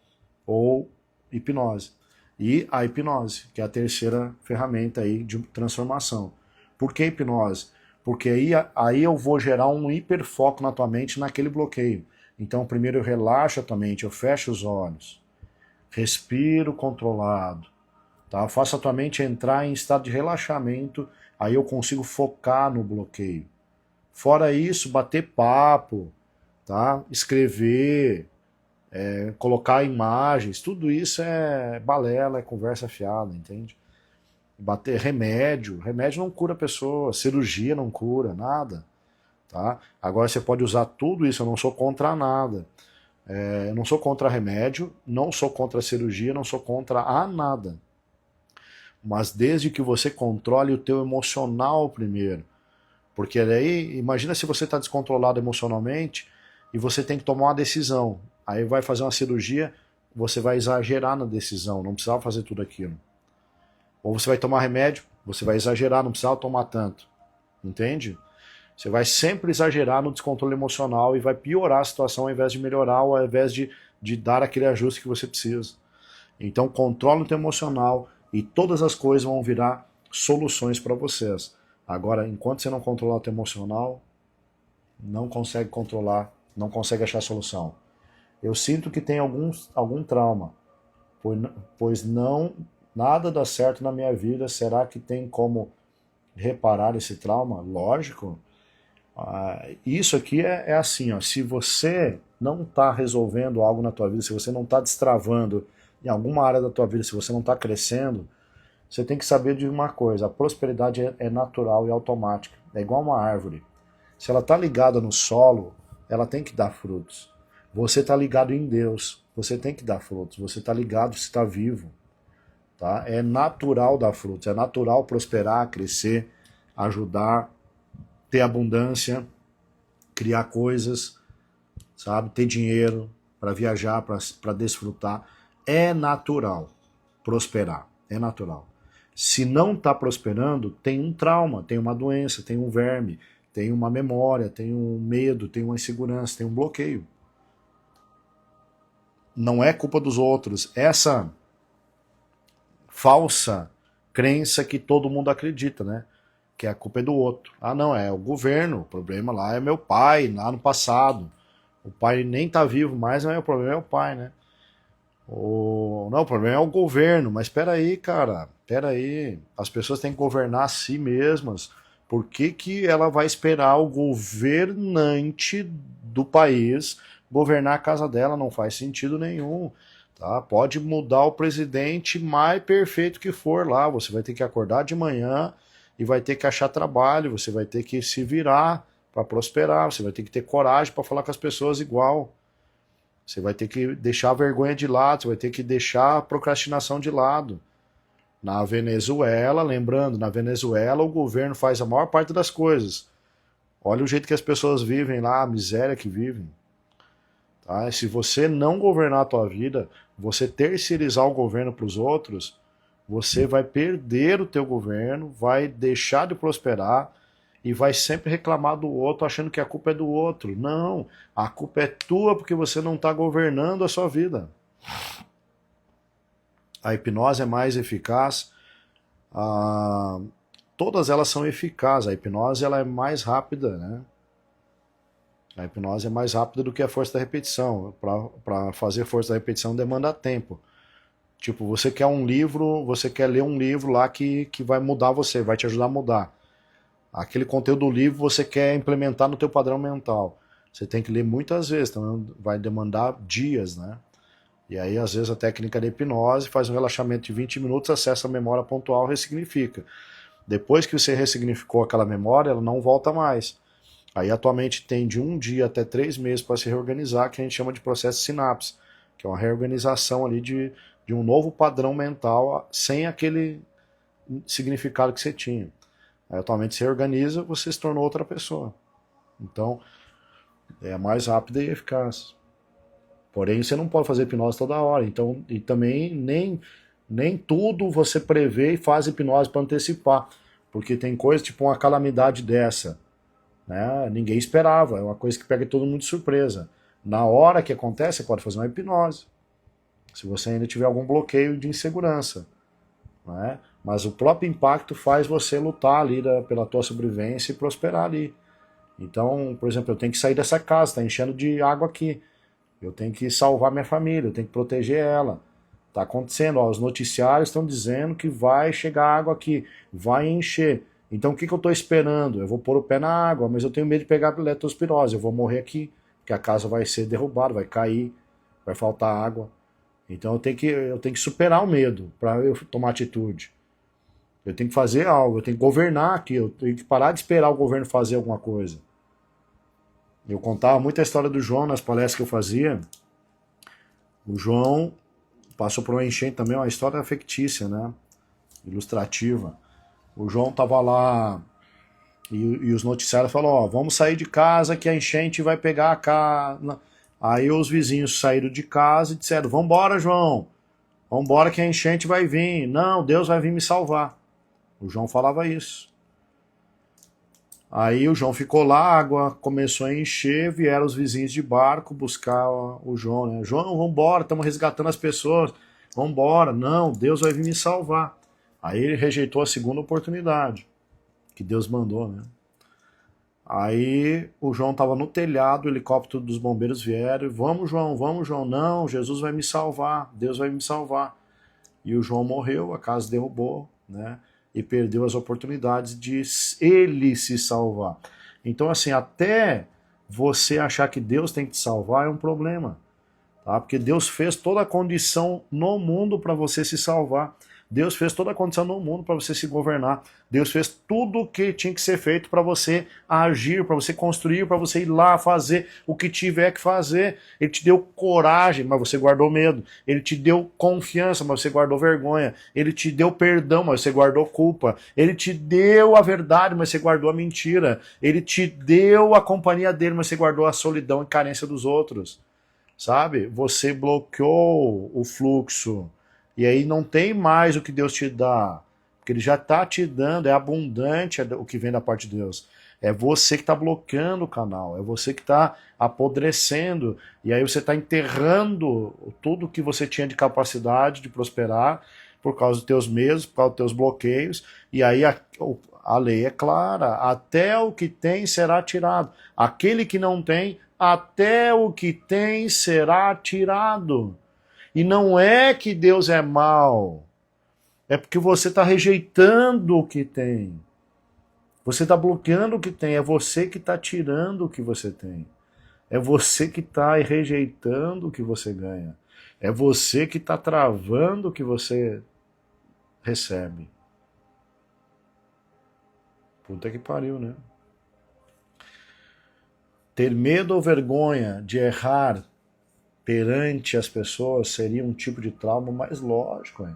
A: ou hipnose. E a hipnose, que é a terceira ferramenta aí de transformação. Por que hipnose? Porque aí eu vou gerar um hiperfoco na tua mente naquele bloqueio. Então, primeiro eu relaxo a tua mente, eu fecho os olhos, respiro controlado, tá? Eu faço a tua mente entrar em estado de relaxamento, aí eu consigo focar no bloqueio. Fora isso, bater papo, tá? Escrever, colocar imagens, tudo isso é balela, é conversa fiada, entende? Bater remédio não cura a pessoa, cirurgia não cura, nada. Tá? Agora você pode usar tudo isso, eu não sou contra nada. Eu não sou contra remédio, não sou contra cirurgia, não sou contra nada. Mas desde que você controle o teu emocional primeiro. Porque daí, imagina se você está descontrolado emocionalmente e você tem que tomar uma decisão. Aí vai fazer uma cirurgia, você vai exagerar na decisão, não precisava fazer tudo aquilo. Ou você vai tomar remédio, você vai exagerar, não precisava tomar tanto. Entende? Você vai sempre exagerar no descontrole emocional e vai piorar a situação ao invés de melhorar ou ao invés de dar aquele ajuste que você precisa. Então controla o teu emocional e todas as coisas vão virar soluções para vocês. Agora, enquanto você não controlar o teu emocional, não consegue controlar, não consegue achar solução. Eu sinto que tem algum trauma, pois não nada dá certo na minha vida. Será que tem como reparar esse trauma? Lógico. Isso aqui é assim, ó, se você não está resolvendo algo na tua vida, se você não está destravando em alguma área da tua vida, se você não está crescendo, você tem que saber de uma coisa: a prosperidade é natural e automática, é igual uma árvore. Se ela está ligada no solo, ela tem que dar frutos. Você está ligado em Deus, você tem que dar frutos. Você está ligado, você está vivo. Tá? É natural dar frutos, é natural prosperar, crescer, ajudar, ter abundância, criar coisas, sabe? Ter dinheiro para viajar, para desfrutar. É natural prosperar, é natural. Se não está prosperando, tem um trauma, tem uma doença, tem um verme, tem uma memória, tem um medo, tem uma insegurança, tem um bloqueio. Não é culpa dos outros. Essa falsa crença que todo mundo acredita, né? Que a culpa é do outro. Ah, não, é o governo, o problema lá é meu pai, lá no passado. O pai nem tá vivo mais, mas o problema é o pai, né? Não, o problema é o governo, mas espera aí, cara, espera aí. As pessoas têm que governar a si mesmas. Por que que ela vai esperar o governante do país governar a casa dela? Não faz sentido nenhum. Tá? Pode mudar o presidente mais perfeito que for lá. Você vai ter que acordar de manhã e vai ter que achar trabalho, você vai ter que se virar para prosperar, você vai ter que ter coragem para falar com as pessoas igual. Você vai ter que deixar a vergonha de lado, você vai ter que deixar a procrastinação de lado. Na Venezuela, lembrando, na Venezuela o governo faz a maior parte das coisas. Olha o jeito que as pessoas vivem lá, a miséria que vivem. Tá? Se você não governar a tua vida, você terceirizar o governo para os outros, você vai perder o teu governo, vai deixar de prosperar e vai sempre reclamar do outro achando que a culpa é do outro. Não, a culpa é tua porque você não está governando a sua vida. A hipnose é mais eficaz. Todas elas são eficazes. A hipnose ela é mais rápida, né? A hipnose é mais rápida do que a força da repetição. Para fazer força da repetição demanda tempo. Tipo, você quer um livro, você quer ler um livro lá que vai mudar você, vai te ajudar a mudar. Aquele conteúdo do livro você quer implementar no teu padrão mental. Você tem que ler muitas vezes, então vai demandar dias, né? E aí, às vezes, a técnica de hipnose faz um relaxamento de 20 minutos, acessa a memória pontual, ressignifica. Depois que você ressignificou aquela memória, ela não volta mais. Aí a tua mente tem de 1 dia até 3 meses para se reorganizar, que a gente chama de processo de sinapse, que é uma reorganização ali de um novo padrão mental sem significado que você tinha. Aí atualmente você organiza, você se tornou outra pessoa. Então, é mais rápida e eficaz. Porém, você não pode fazer hipnose toda hora. Então, e também nem tudo você prevê e faz hipnose para antecipar. Porque tem coisa, tipo uma calamidade dessa, né? Ninguém esperava, é uma coisa que pega todo mundo de surpresa. Na hora que acontece, você pode fazer uma hipnose. Se você ainda tiver algum bloqueio de insegurança, né? Mas o próprio impacto faz você lutar ali pela tua sobrevivência e prosperar ali. Então, por exemplo, eu tenho que sair dessa casa, está enchendo de água aqui. Eu tenho que salvar minha família, eu tenho que proteger ela. Está acontecendo, ó, os noticiários estão dizendo que vai chegar água aqui, vai encher. Então o que eu estou esperando? Eu vou pôr o pé na água, mas eu tenho medo de pegar leptospirose, eu vou morrer aqui, porque a casa vai ser derrubada, vai cair, vai faltar água. Então eu tenho que superar o medo para eu tomar atitude. Eu tenho que fazer algo, eu tenho que governar aqui, eu tenho que parar de esperar o governo fazer alguma coisa. Eu contava muita história do João nas palestras que eu fazia. O João passou por uma enchente também, uma história fictícia, né? Ilustrativa. O João tava lá e os noticiários falaram, ó, vamos sair de casa que a enchente vai pegar a casa. Aí os vizinhos saíram de casa e disseram, vambora, João, vambora que a enchente vai vir. Não, Deus vai vir me salvar. O João falava isso. Aí o João ficou lá, a água começou a encher, vieram os vizinhos de barco buscar o João, né? João, vambora, estamos resgatando as pessoas, vambora. Não, Deus vai vir me salvar. Aí ele rejeitou a segunda oportunidade que Deus mandou, né? Aí o João estava no telhado, o helicóptero dos bombeiros vieram, vamos João, não, Jesus vai me salvar, Deus vai me salvar. E o João morreu, a casa derrubou, né? E perdeu as oportunidades de ele se salvar. Então, assim, até você achar que Deus tem que te salvar é um problema, tá? Porque Deus fez toda a condição no mundo para você se salvar. Deus fez toda a condição no mundo para você se governar. Deus fez tudo o que tinha que ser feito para você agir, para você construir, para você ir lá fazer o que tiver que fazer. Ele te deu coragem, mas você guardou medo. Ele te deu confiança, mas você guardou vergonha. Ele te deu perdão, mas você guardou culpa. Ele te deu a verdade, mas você guardou a mentira. Ele te deu a companhia dele, mas você guardou a solidão e carência dos outros. Sabe? Você bloqueou o fluxo. E aí não tem mais o que Deus te dá. Porque ele já está te dando, é abundante o que vem da parte de Deus. É você que está bloqueando o canal, é você que está apodrecendo. E aí você está enterrando tudo que você tinha de capacidade de prosperar por causa dos teus medos, por causa dos teus bloqueios. E aí a lei é clara, até o que tem será tirado. Aquele que não tem, até o que tem será tirado. E não é que Deus é mau, é porque você está rejeitando o que tem. Você está bloqueando o que tem, é você que está tirando o que você tem. É você que está rejeitando o que você ganha. É você que está travando o que você recebe. Puta que pariu, né? Ter medo ou vergonha de errar perante as pessoas seria um tipo de trauma mais lógico, hein?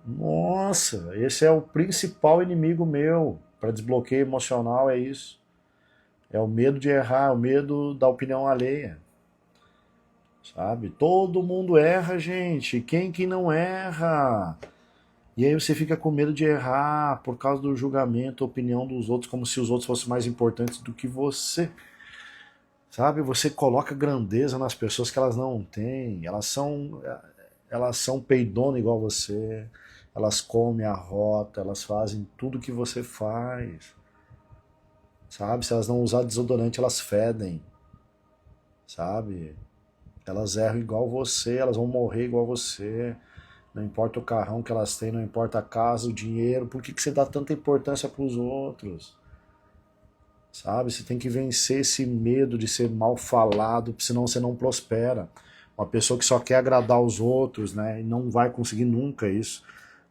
A: Nossa, esse é o principal inimigo meu para desbloqueio emocional, é isso. É o medo de errar, o medo da opinião alheia. Sabe? Todo mundo erra, gente. Quem que não erra? E aí você fica com medo de errar por causa do julgamento, opinião dos outros, como se os outros fossem mais importantes do que você. Sabe? Você coloca grandeza nas pessoas que elas não têm. Elas são peidona igual você. Elas comem a rota, elas fazem tudo que você faz. Sabe? Se elas não usar desodorante, elas fedem. Sabe? Elas erram igual você, elas vão morrer igual você. Não importa o carrão que elas têm, não importa a casa, o dinheiro. Por que você dá tanta importância para os outros? Sabe? Você tem que vencer esse medo de ser mal falado, senão você não prospera. Uma pessoa que só quer agradar os outros, né? E não vai conseguir nunca isso.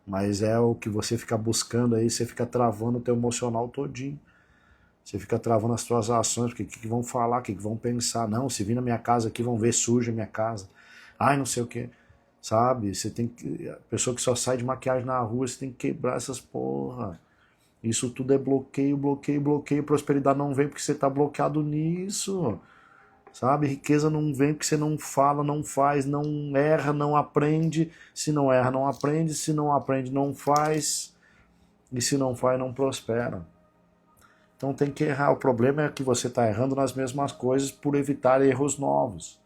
A: Mas é o que você fica buscando aí, você fica travando o teu emocional todinho. Você fica travando as suas ações, porque o que vão falar, o que vão pensar. Não, se vir na minha casa aqui, vão ver suja a minha casa. Ai, não sei o quê. sabe? Você tem que, a pessoa que só sai de maquiagem na rua, você tem que quebrar essas porra. Isso tudo é bloqueio, bloqueio, bloqueio. Prosperidade não vem porque você está bloqueado nisso, sabe? Riqueza não vem porque você não fala, não faz, não erra, não aprende. Se não erra, não aprende. Se não aprende, não faz. E se não faz, não prospera. Então tem que errar. O problema é que você está errando nas mesmas coisas por evitar erros novos.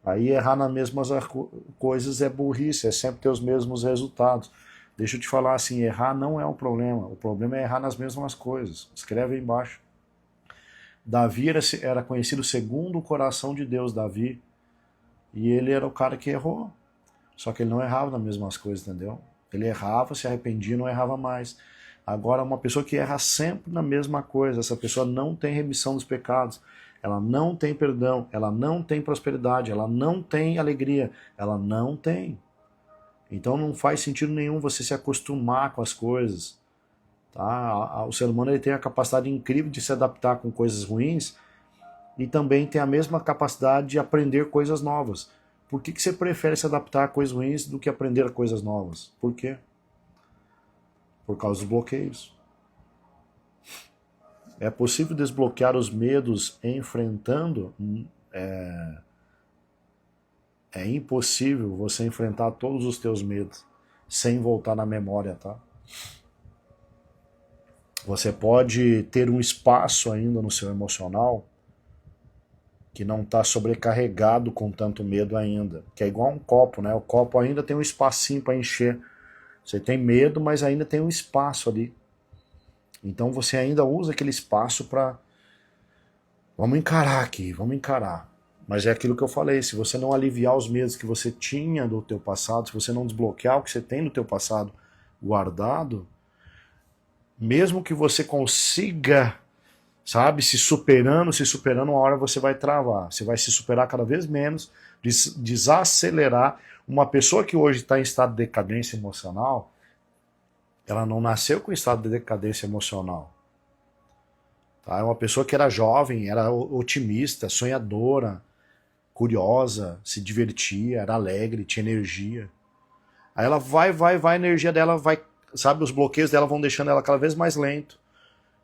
A: Aí errar nas mesmas coisas é burrice, é sempre ter os mesmos resultados. Deixa eu te falar assim, errar não é o problema é errar nas mesmas coisas. Escreve aí embaixo. Davi era conhecido segundo o coração de Deus, Davi, e ele era o cara que errou. Só que ele não errava nas mesmas coisas, entendeu? Ele errava, se arrependia, não errava mais. Agora, uma pessoa que erra sempre na mesma coisa, essa pessoa não tem remissão dos pecados, ela não tem perdão, ela não tem prosperidade, ela não tem alegria, ela não tem. Então não faz sentido nenhum você se acostumar com as coisas. Tá? O ser humano ele tem a capacidade incrível de se adaptar com coisas ruins e também tem a mesma capacidade de aprender coisas novas. Por que você prefere se adaptar a coisas ruins do que aprender coisas novas? Por quê? Por causa dos bloqueios. É possível desbloquear os medos enfrentando? É impossível você enfrentar todos os teus medos sem voltar na memória, tá? Você pode ter um espaço ainda no seu emocional que não está sobrecarregado com tanto medo ainda, que é igual um copo, né? O copo ainda tem um espacinho para encher. Você tem medo, mas ainda tem um espaço ali. Então você ainda usa aquele espaço para vamos encarar aqui, vamos encarar. Mas é aquilo que eu falei, se você não aliviar os medos que você tinha do teu passado, se você não desbloquear o que você tem no teu passado guardado, mesmo que você consiga, sabe, se superando, uma hora você vai travar. Você vai se superar cada vez menos, desacelerar. Uma pessoa que hoje está em estado de decadência emocional, ela não nasceu com estado de decadência emocional. Tá? É uma pessoa que era jovem, era otimista, sonhadora, curiosa, se divertia, era alegre, tinha energia. Aí ela vai, a energia dela vai, sabe, os bloqueios dela vão deixando ela cada vez mais lento,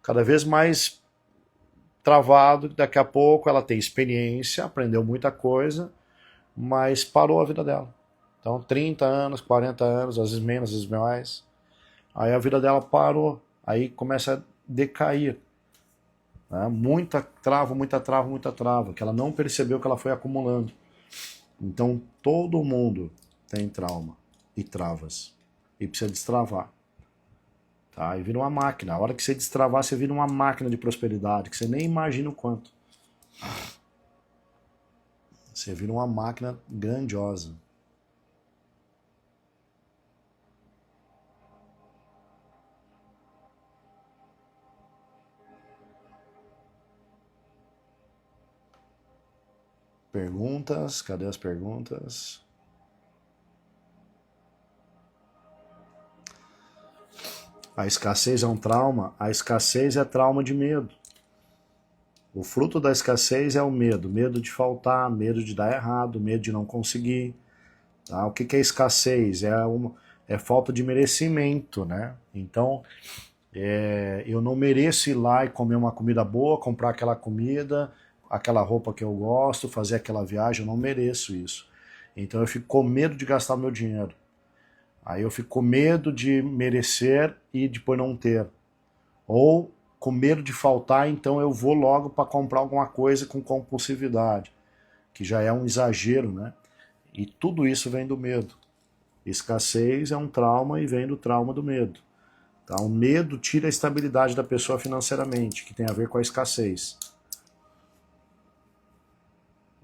A: cada vez mais travado. Daqui a pouco ela tem experiência, aprendeu muita coisa, mas parou a vida dela. Então 30 anos, 40 anos, às vezes menos, às vezes mais. Aí a vida dela parou, aí começa a decair. Né? Muita trava, muita trava, muita trava, que ela não percebeu que ela foi acumulando. Então todo mundo tem trauma e travas. E precisa destravar. Tá? E vira uma máquina. A hora que você destravar, você vira uma máquina de prosperidade, que você nem imagina o quanto. Você vira uma máquina grandiosa. Perguntas? Cadê as perguntas? A escassez é um trauma? A escassez é trauma de medo. O fruto da escassez é o medo. Medo de faltar, medo de dar errado, medo de não conseguir. Tá? O que é escassez? É falta de merecimento, né? Então, eu não mereço ir lá e comer uma comida boa, comprar aquela comida, aquela roupa que eu gosto, fazer aquela viagem, eu não mereço isso. Então eu fico com medo de gastar meu dinheiro. Aí eu fico com medo de merecer e depois não ter. Ou com medo de faltar, então eu vou logo para comprar alguma coisa com compulsividade, que já é um exagero, né? E tudo isso vem do medo. Escassez é um trauma e vem do trauma do medo. Tá? O medo tira a estabilidade da pessoa financeiramente, que tem a ver com a escassez.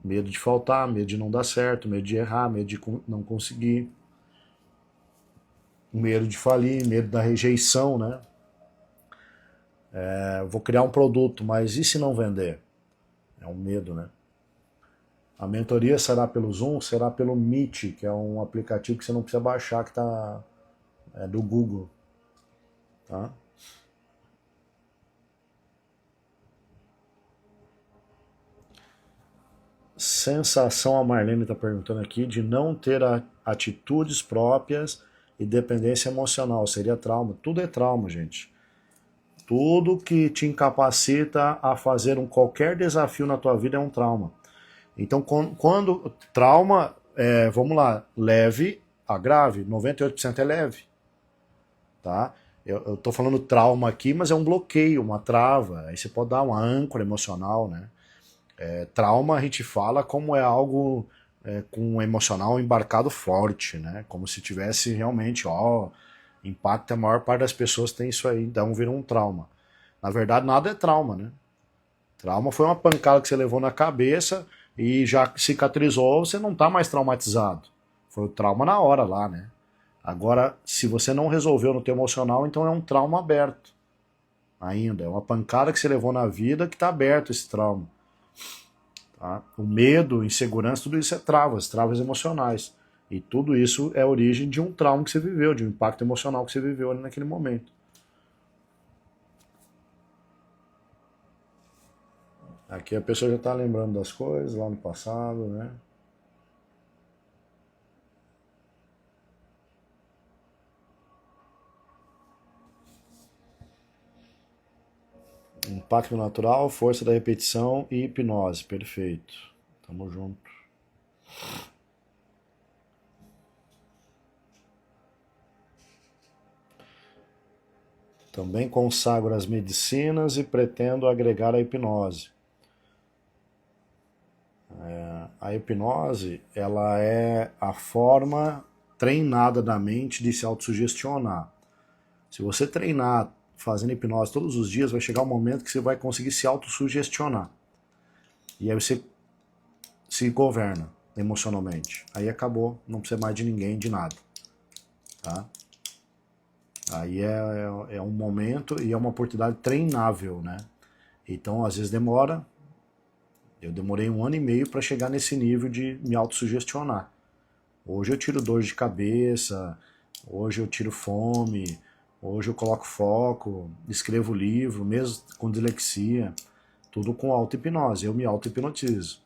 A: Medo de faltar, medo de não dar certo, medo de errar, medo de não conseguir, medo de falir, medo da rejeição, né? Vou criar um produto, mas e se não vender? É um medo, né? A mentoria será pelo Zoom, será pelo Meet, que é um aplicativo que você não precisa baixar, que é do Google. Tá? Sensação, a Marlene está perguntando aqui, de não ter atitudes próprias e dependência emocional, seria trauma. Tudo é trauma, gente. Tudo que te incapacita a fazer qualquer desafio na tua vida é um trauma. Então, quando trauma, vamos lá, leve a grave, 98% é leve, tá? Eu tô falando trauma aqui, mas é um bloqueio, uma trava, aí você pode dar uma âncora emocional, né? Trauma a gente fala como é algo com um emocional embarcado forte, né? Como se tivesse realmente, impacta, a maior parte das pessoas tem isso aí, então vira um trauma. Na verdade, nada é trauma, né? Trauma foi uma pancada que você levou na cabeça e já cicatrizou, você não tá mais traumatizado. Foi o trauma na hora lá, né? Agora, se você não resolveu no teu emocional, então é um trauma aberto ainda. É uma pancada que você levou na vida que tá aberto esse trauma. Tá? O medo, insegurança, tudo isso é travas emocionais. E tudo isso é a origem de um trauma que você viveu, de um impacto emocional que você viveu ali naquele momento. Aqui a pessoa já está lembrando das coisas lá no passado, né? Impacto natural, força da repetição e hipnose. Perfeito. Tamo junto. Também consagro as medicinas e pretendo agregar a hipnose. A hipnose, ela é a forma treinada da mente de se autossugestionar. Se você treinar fazendo hipnose todos os dias, vai chegar um momento que você vai conseguir se autossugestionar. E aí você se governa emocionalmente. Aí acabou, não precisa mais de ninguém, de nada. Tá? Aí é um momento e é uma oportunidade treinável, né? Então, às vezes demora. Eu demorei 1 ano e meio para chegar nesse nível de me autossugestionar. Hoje eu tiro dor de cabeça, hoje eu tiro fome, hoje eu coloco foco, escrevo livro, mesmo com dislexia, tudo com auto-hipnose. Eu me auto-hipnotizo.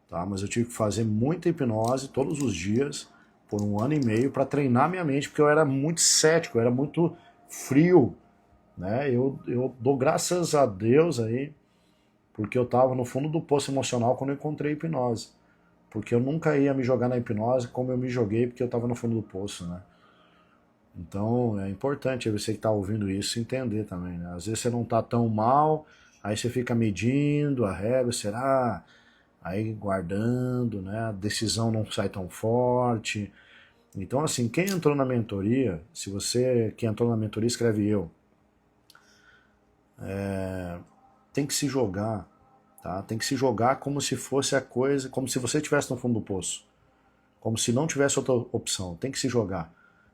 A: Tá? Mas eu tive que fazer muita hipnose todos os dias por 1 ano e meio para treinar minha mente, porque eu era muito cético, eu era muito frio. Né? Eu dou graças a Deus aí, porque eu estava no fundo do poço emocional quando eu encontrei a hipnose. Porque eu nunca ia me jogar na hipnose como eu me joguei, porque eu estava no fundo do poço, né? Então é importante você que está ouvindo isso entender também, né? Às vezes você não está tão mal, aí você fica medindo a régua, será? Aí guardando, né? A decisão não sai tão forte. Então, assim, quem entrou na mentoria, se você que entrou na mentoria escreve eu, tem que se jogar, tá? Tem que se jogar como se fosse a coisa, como se você estivesse no fundo do poço, como se não tivesse outra opção. Tem que se jogar,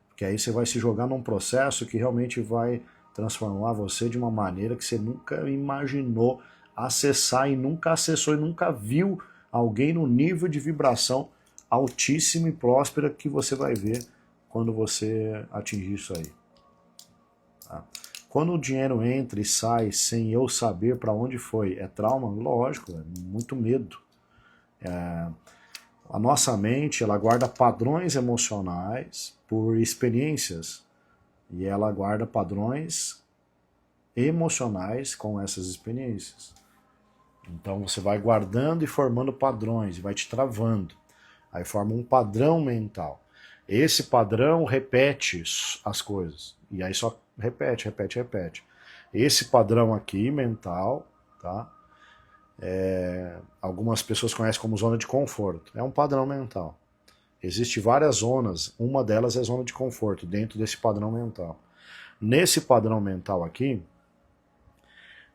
A: porque aí você vai se jogar num processo que realmente vai transformar você de uma maneira que você nunca imaginou acessar e nunca acessou e nunca viu alguém no nível de vibração altíssima e próspera que você vai ver quando você atingir isso aí. Tá? Quando o dinheiro entra e sai sem eu saber para onde foi, é trauma? Lógico, é muito medo. A nossa mente, ela guarda padrões emocionais por experiências e ela guarda padrões emocionais com essas experiências. Então você vai guardando e formando padrões e vai te travando. Aí forma um padrão mental. Esse padrão repete as coisas. E aí só repete. Esse padrão aqui, mental, tá? Algumas pessoas conhecem como zona de conforto. É um padrão mental. Existem várias zonas, uma delas é a zona de conforto, dentro desse padrão mental. Nesse padrão mental aqui,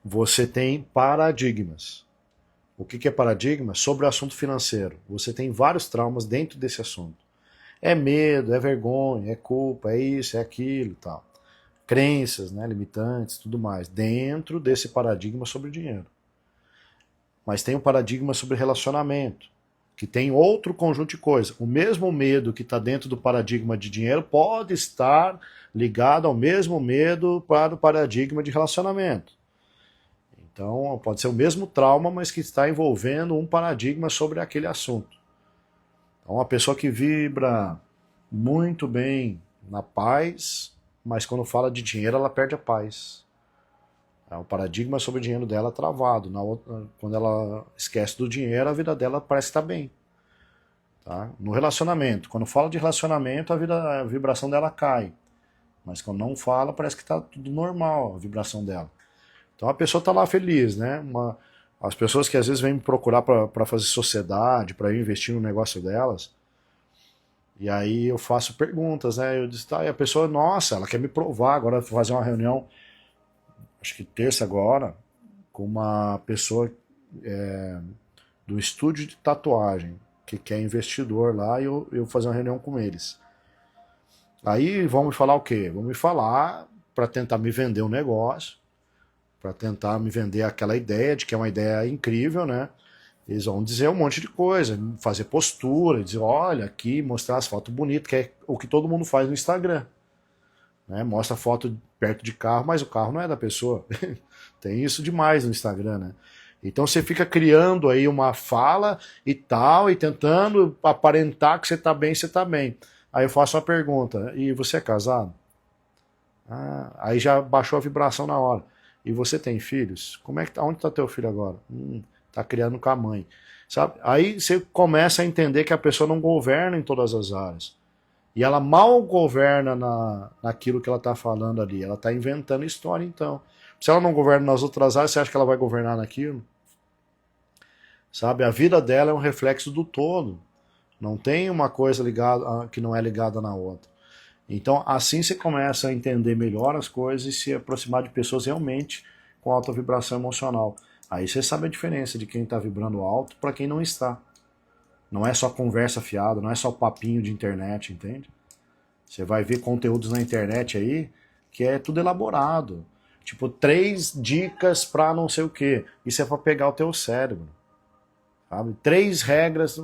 A: você tem paradigmas. O que é paradigma? Sobre o assunto financeiro. Você tem vários traumas dentro desse assunto. É medo, é vergonha, é culpa, é isso, é aquilo e tal. Crenças, né, limitantes, tudo mais, dentro desse paradigma sobre dinheiro. Mas tem um paradigma sobre relacionamento, que tem outro conjunto de coisas. O mesmo medo que está dentro do paradigma de dinheiro pode estar ligado ao mesmo medo para o paradigma de relacionamento. Então, pode ser o mesmo trauma, mas que está envolvendo um paradigma sobre aquele assunto. Então, uma pessoa que vibra muito bem na paz, mas quando fala de dinheiro ela perde a paz. O paradigma sobre o dinheiro dela é travado. Quando ela esquece do dinheiro, a vida dela parece estar bem. Tá? No relacionamento, quando fala de relacionamento, a vibração dela cai. Mas quando não fala, parece que está tudo normal, a vibração dela. Então a pessoa está lá feliz, né? As pessoas que às vezes vêm me procurar para fazer sociedade, para eu investir no negócio delas, e aí eu faço perguntas, né? Eu disse, tá, e a pessoa, nossa, ela quer me provar, agora vou fazer uma reunião, acho que terça agora, com uma pessoa do estúdio de tatuagem, que é investidor lá, e eu vou fazer uma reunião com eles. Aí vão me falar o quê? Vão me falar para tentar me vender um negócio, para tentar me vender aquela ideia de que é uma ideia incrível, né? Eles vão dizer um monte de coisa, fazer postura, dizer, olha aqui, mostrar as fotos bonitas, que é o que todo mundo faz no Instagram. Né? Mostra foto perto de carro, mas o carro não é da pessoa. Tem isso demais no Instagram, né? Então você fica criando aí uma fala e tal, e tentando aparentar que você tá bem, você tá bem. Aí eu faço uma pergunta, e você é casado? Ah, aí já baixou a vibração na hora. E você tem filhos? Como é que tá? Onde está teu filho agora? Tá criando com a mãe. Sabe? Aí você começa a entender que a pessoa não governa em todas as áreas. E ela mal governa naquilo que ela está falando ali. Ela está inventando história, então. Se ela não governa nas outras áreas, você acha que ela vai governar naquilo? Sabe? A vida dela é um reflexo do todo. Não tem uma coisa ligada que não é ligada na outra. Então, assim você começa a entender melhor as coisas e se aproximar de pessoas realmente com alta vibração emocional. Aí você sabe a diferença de quem está vibrando alto para quem não está. Não é só conversa fiada, não é só papinho de internet, entende? Você vai ver conteúdos na internet aí que é tudo elaborado. Tipo, 3 dicas para não sei o quê. Isso é para pegar o teu cérebro. Sabe? 3 regras,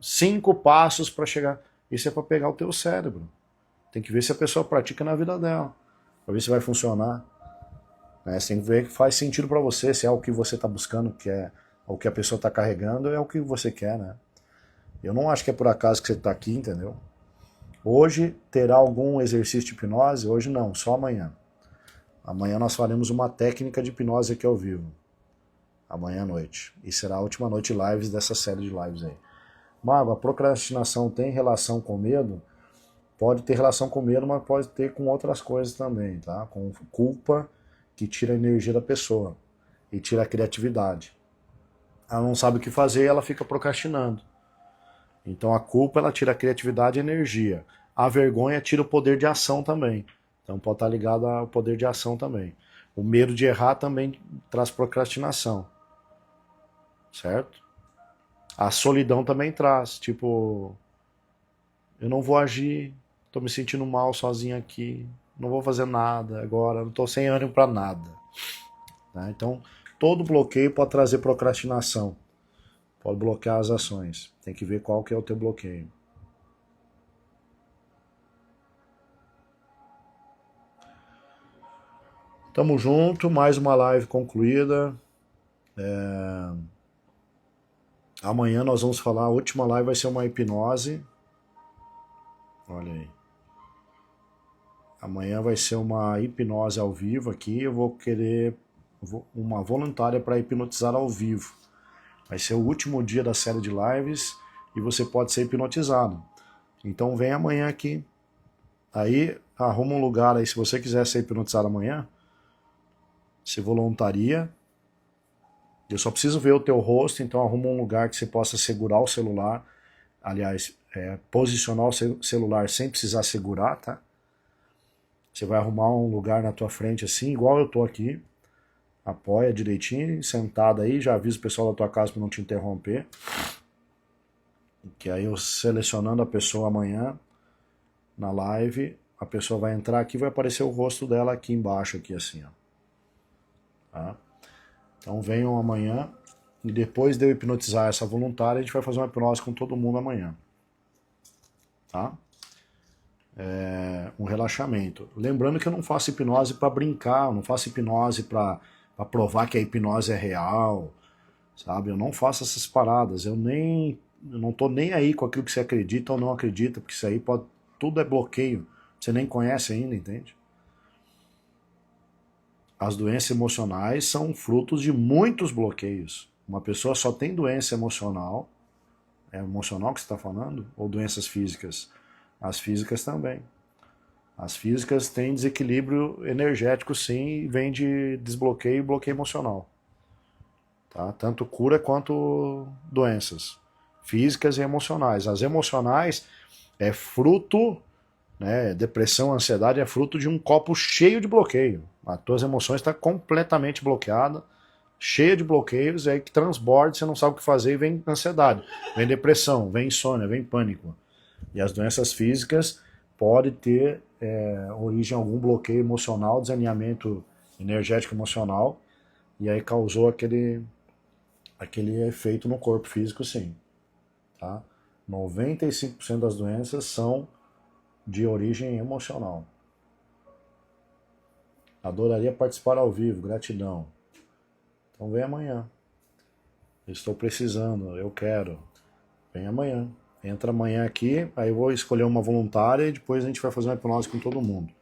A: 5 passos para chegar. Isso é para pegar o teu cérebro. Tem que ver se a pessoa pratica na vida dela. Para ver se vai funcionar. Você tem que ver que faz sentido para você, se é o que você está buscando, que é o que a pessoa está carregando, é o que você quer, né? Eu não acho que é por acaso que você está aqui, entendeu? Hoje terá algum exercício de hipnose? Hoje não, só amanhã. Amanhã nós faremos uma técnica de hipnose aqui ao vivo. Amanhã à noite. E será a última noite de lives dessa série de lives aí. Mago, a procrastinação tem relação com medo? Pode ter relação com medo, mas pode ter com outras coisas também, tá? Com culpa, que tira a energia da pessoa e tira a criatividade. Ela não sabe o que fazer e ela fica procrastinando. Então a culpa, ela tira a criatividade e a energia. A vergonha tira o poder de ação também. Então pode estar ligado ao poder de ação também. O medo de errar também traz procrastinação. Certo? A solidão também traz. Tipo, eu não vou agir, tô me sentindo mal sozinho aqui, não vou fazer nada agora, não tô sem ânimo para nada. Tá? Então, todo bloqueio pode trazer procrastinação. Pode bloquear as ações. Tem que ver qual que é o teu bloqueio. Tamo junto, mais uma live concluída. Amanhã nós vamos falar, a última live vai ser uma hipnose. Olha aí. Amanhã vai ser uma hipnose ao vivo aqui. Eu vou querer uma voluntária para hipnotizar ao vivo. Vai ser o último dia da série de lives e você pode ser hipnotizado. Então vem amanhã aqui. Aí arruma um lugar aí, se você quiser ser hipnotizado amanhã, se voluntaria. Eu só preciso ver o teu rosto, então arruma um lugar que você possa segurar o celular. Aliás, posicionar o celular sem precisar segurar, tá? Você vai arrumar um lugar na tua frente assim, igual eu tô aqui. Apoia direitinho, sentado aí, já avisa o pessoal da tua casa para não te interromper. Que aí eu selecionando a pessoa amanhã na live, a pessoa vai entrar aqui e vai aparecer o rosto dela aqui embaixo, aqui assim, ó. Tá? Então venham amanhã e depois de eu hipnotizar essa voluntária, a gente vai fazer uma hipnose com todo mundo amanhã. Tá? Um relaxamento. Lembrando que eu não faço hipnose para brincar, eu não faço hipnose para provar que a hipnose é real, sabe? Eu não faço essas paradas, eu nem eu não tô nem aí com aquilo que você acredita ou não acredita, porque isso aí pode, tudo é bloqueio, você nem conhece ainda, entende? As doenças emocionais são frutos de muitos bloqueios. Uma pessoa só tem doença emocional, é emocional que você está falando? Ou doenças físicas? As físicas também. As físicas têm desequilíbrio energético sim, e vem de desbloqueio e bloqueio emocional. Tá? Tanto cura quanto doenças físicas e emocionais. As emocionais é fruto, né, depressão, ansiedade é fruto de um copo cheio de bloqueio. As tuas emoções estão completamente bloqueadas, cheia de bloqueios, é aí que transborda, você não sabe o que fazer e vem ansiedade, vem depressão, vem insônia, vem pânico. E as doenças físicas podem ter origem em algum bloqueio emocional, desalinhamento energético emocional, e aí causou aquele efeito no corpo físico, sim. Tá? 95% das doenças são de origem emocional. Adoraria participar ao vivo, gratidão. Então vem amanhã. Estou precisando, eu quero. Vem amanhã. Entra amanhã aqui, aí eu vou escolher uma voluntária e depois a gente vai fazer uma hipnose com todo mundo.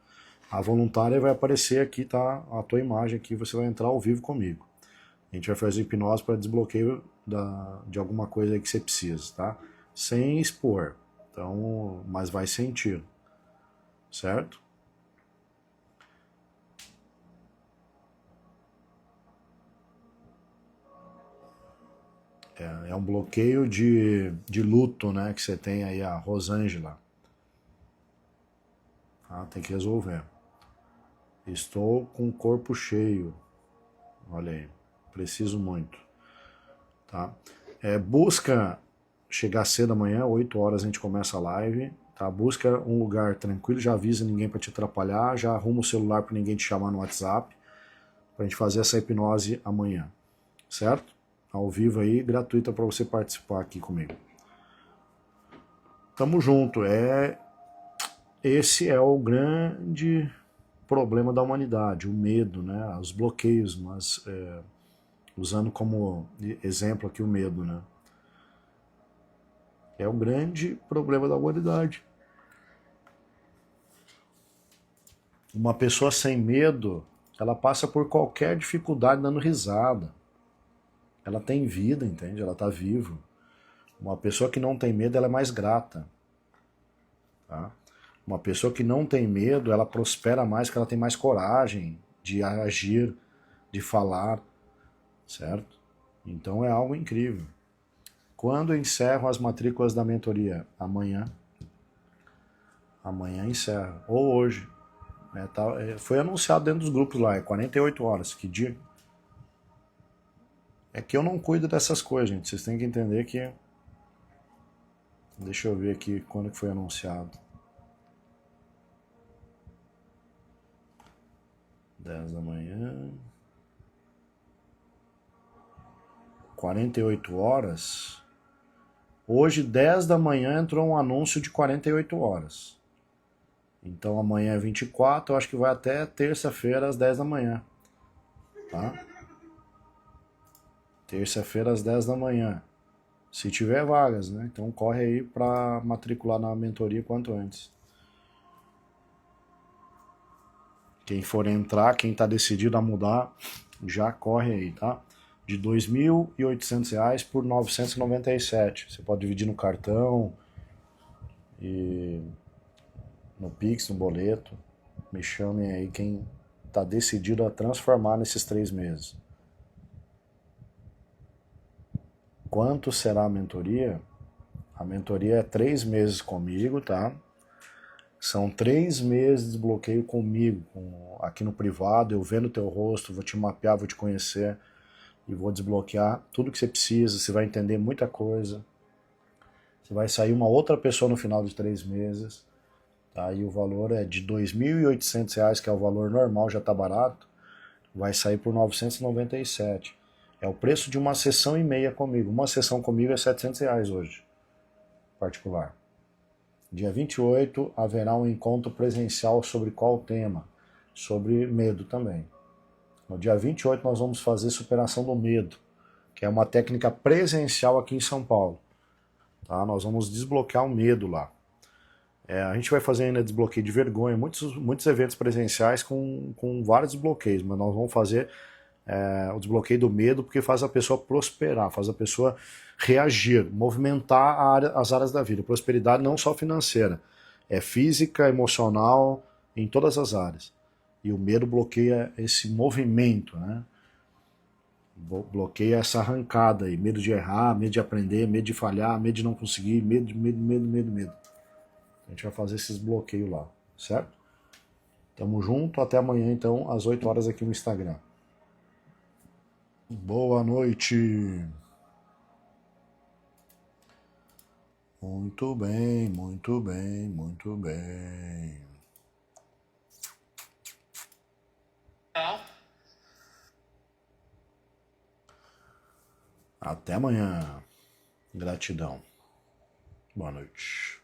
A: A voluntária vai aparecer aqui, tá? A tua imagem aqui, você vai entrar ao vivo comigo. A gente vai fazer hipnose para desbloqueio de alguma coisa aí que você precisa, tá? Sem expor. Então, mas vai sentir. Certo? É um bloqueio de luto, né? Que você tem aí, a Rosângela. Tá? Tem que resolver. Estou com o corpo cheio. Olha aí. Preciso muito. Tá? Busca chegar cedo amanhã, 8 horas a gente começa a live. Tá? Busca um lugar tranquilo, já avisa ninguém para te atrapalhar, já arruma o celular para ninguém te chamar no WhatsApp, para a gente fazer essa hipnose amanhã. Certo? Ao vivo aí, gratuita para você participar aqui comigo. Tamo junto. Esse é o grande problema da humanidade, o medo, né? Os bloqueios, mas usando como exemplo aqui o medo, né? É o grande problema da humanidade. Uma pessoa sem medo, ela passa por qualquer dificuldade dando risada. Ela tem vida, entende? Ela está viva. Uma pessoa que não tem medo, ela é mais grata. Tá? Uma pessoa que não tem medo, ela prospera mais, porque ela tem mais coragem de agir, de falar, certo? Então é algo incrível. Quando encerram as matrículas da mentoria? Amanhã. Amanhã encerra. Ou hoje. Foi anunciado dentro dos grupos lá, é 48 horas. Que dia? É que eu não cuido dessas coisas, gente. Vocês têm que entender que... Deixa eu ver aqui quando que foi anunciado. 10 da manhã. 48 horas. Hoje, 10 da manhã, entrou um anúncio de 48 horas. Então amanhã é 24, eu acho que vai até terça-feira às 10 da manhã. Tá? Terça-feira às 10 da manhã. Se tiver vagas, né? Então corre aí para matricular na mentoria quanto antes. Quem for entrar, quem está decidido a mudar, já corre aí, tá? De R$ 2.800 por R$ 997. Você pode dividir no cartão e no Pix, no boleto. Me chamem aí quem está decidido a transformar nesses 3 meses. Quanto será a mentoria? A mentoria é 3 meses comigo, tá? São 3 meses de desbloqueio comigo, aqui no privado, eu vendo teu rosto, vou te mapear, vou te conhecer e vou desbloquear tudo que você precisa, você vai entender muita coisa. Você vai sair uma outra pessoa no final de 3 meses, tá? E o valor é de R$ 2.800, que é o valor normal, já tá barato, vai sair por R$ 997. É o preço de uma sessão e meia comigo. Uma sessão comigo é R$ 700 hoje, particular. Dia 28 haverá um encontro presencial sobre qual tema? Sobre medo também. No dia 28 nós vamos fazer superação do medo, que é uma técnica presencial aqui em São Paulo. tá? Nós vamos desbloquear o medo lá. A gente vai fazer ainda desbloqueio de vergonha, muitos eventos presenciais com vários desbloqueios, mas nós vamos fazer o desbloqueio do medo porque faz a pessoa prosperar, faz a pessoa reagir, movimentar as áreas da vida. Prosperidade não só financeira, é física, emocional, em todas as áreas. E o medo bloqueia esse movimento, né? Bloqueia essa arrancada aí, medo de errar, medo de aprender, medo de falhar, medo de não conseguir, medo. A gente vai fazer esses bloqueios lá, certo? Tamo junto, até amanhã então, às 8 horas aqui no Instagram. Boa noite. Muito bem, muito bem, muito bem. Até amanhã. Gratidão. Boa noite.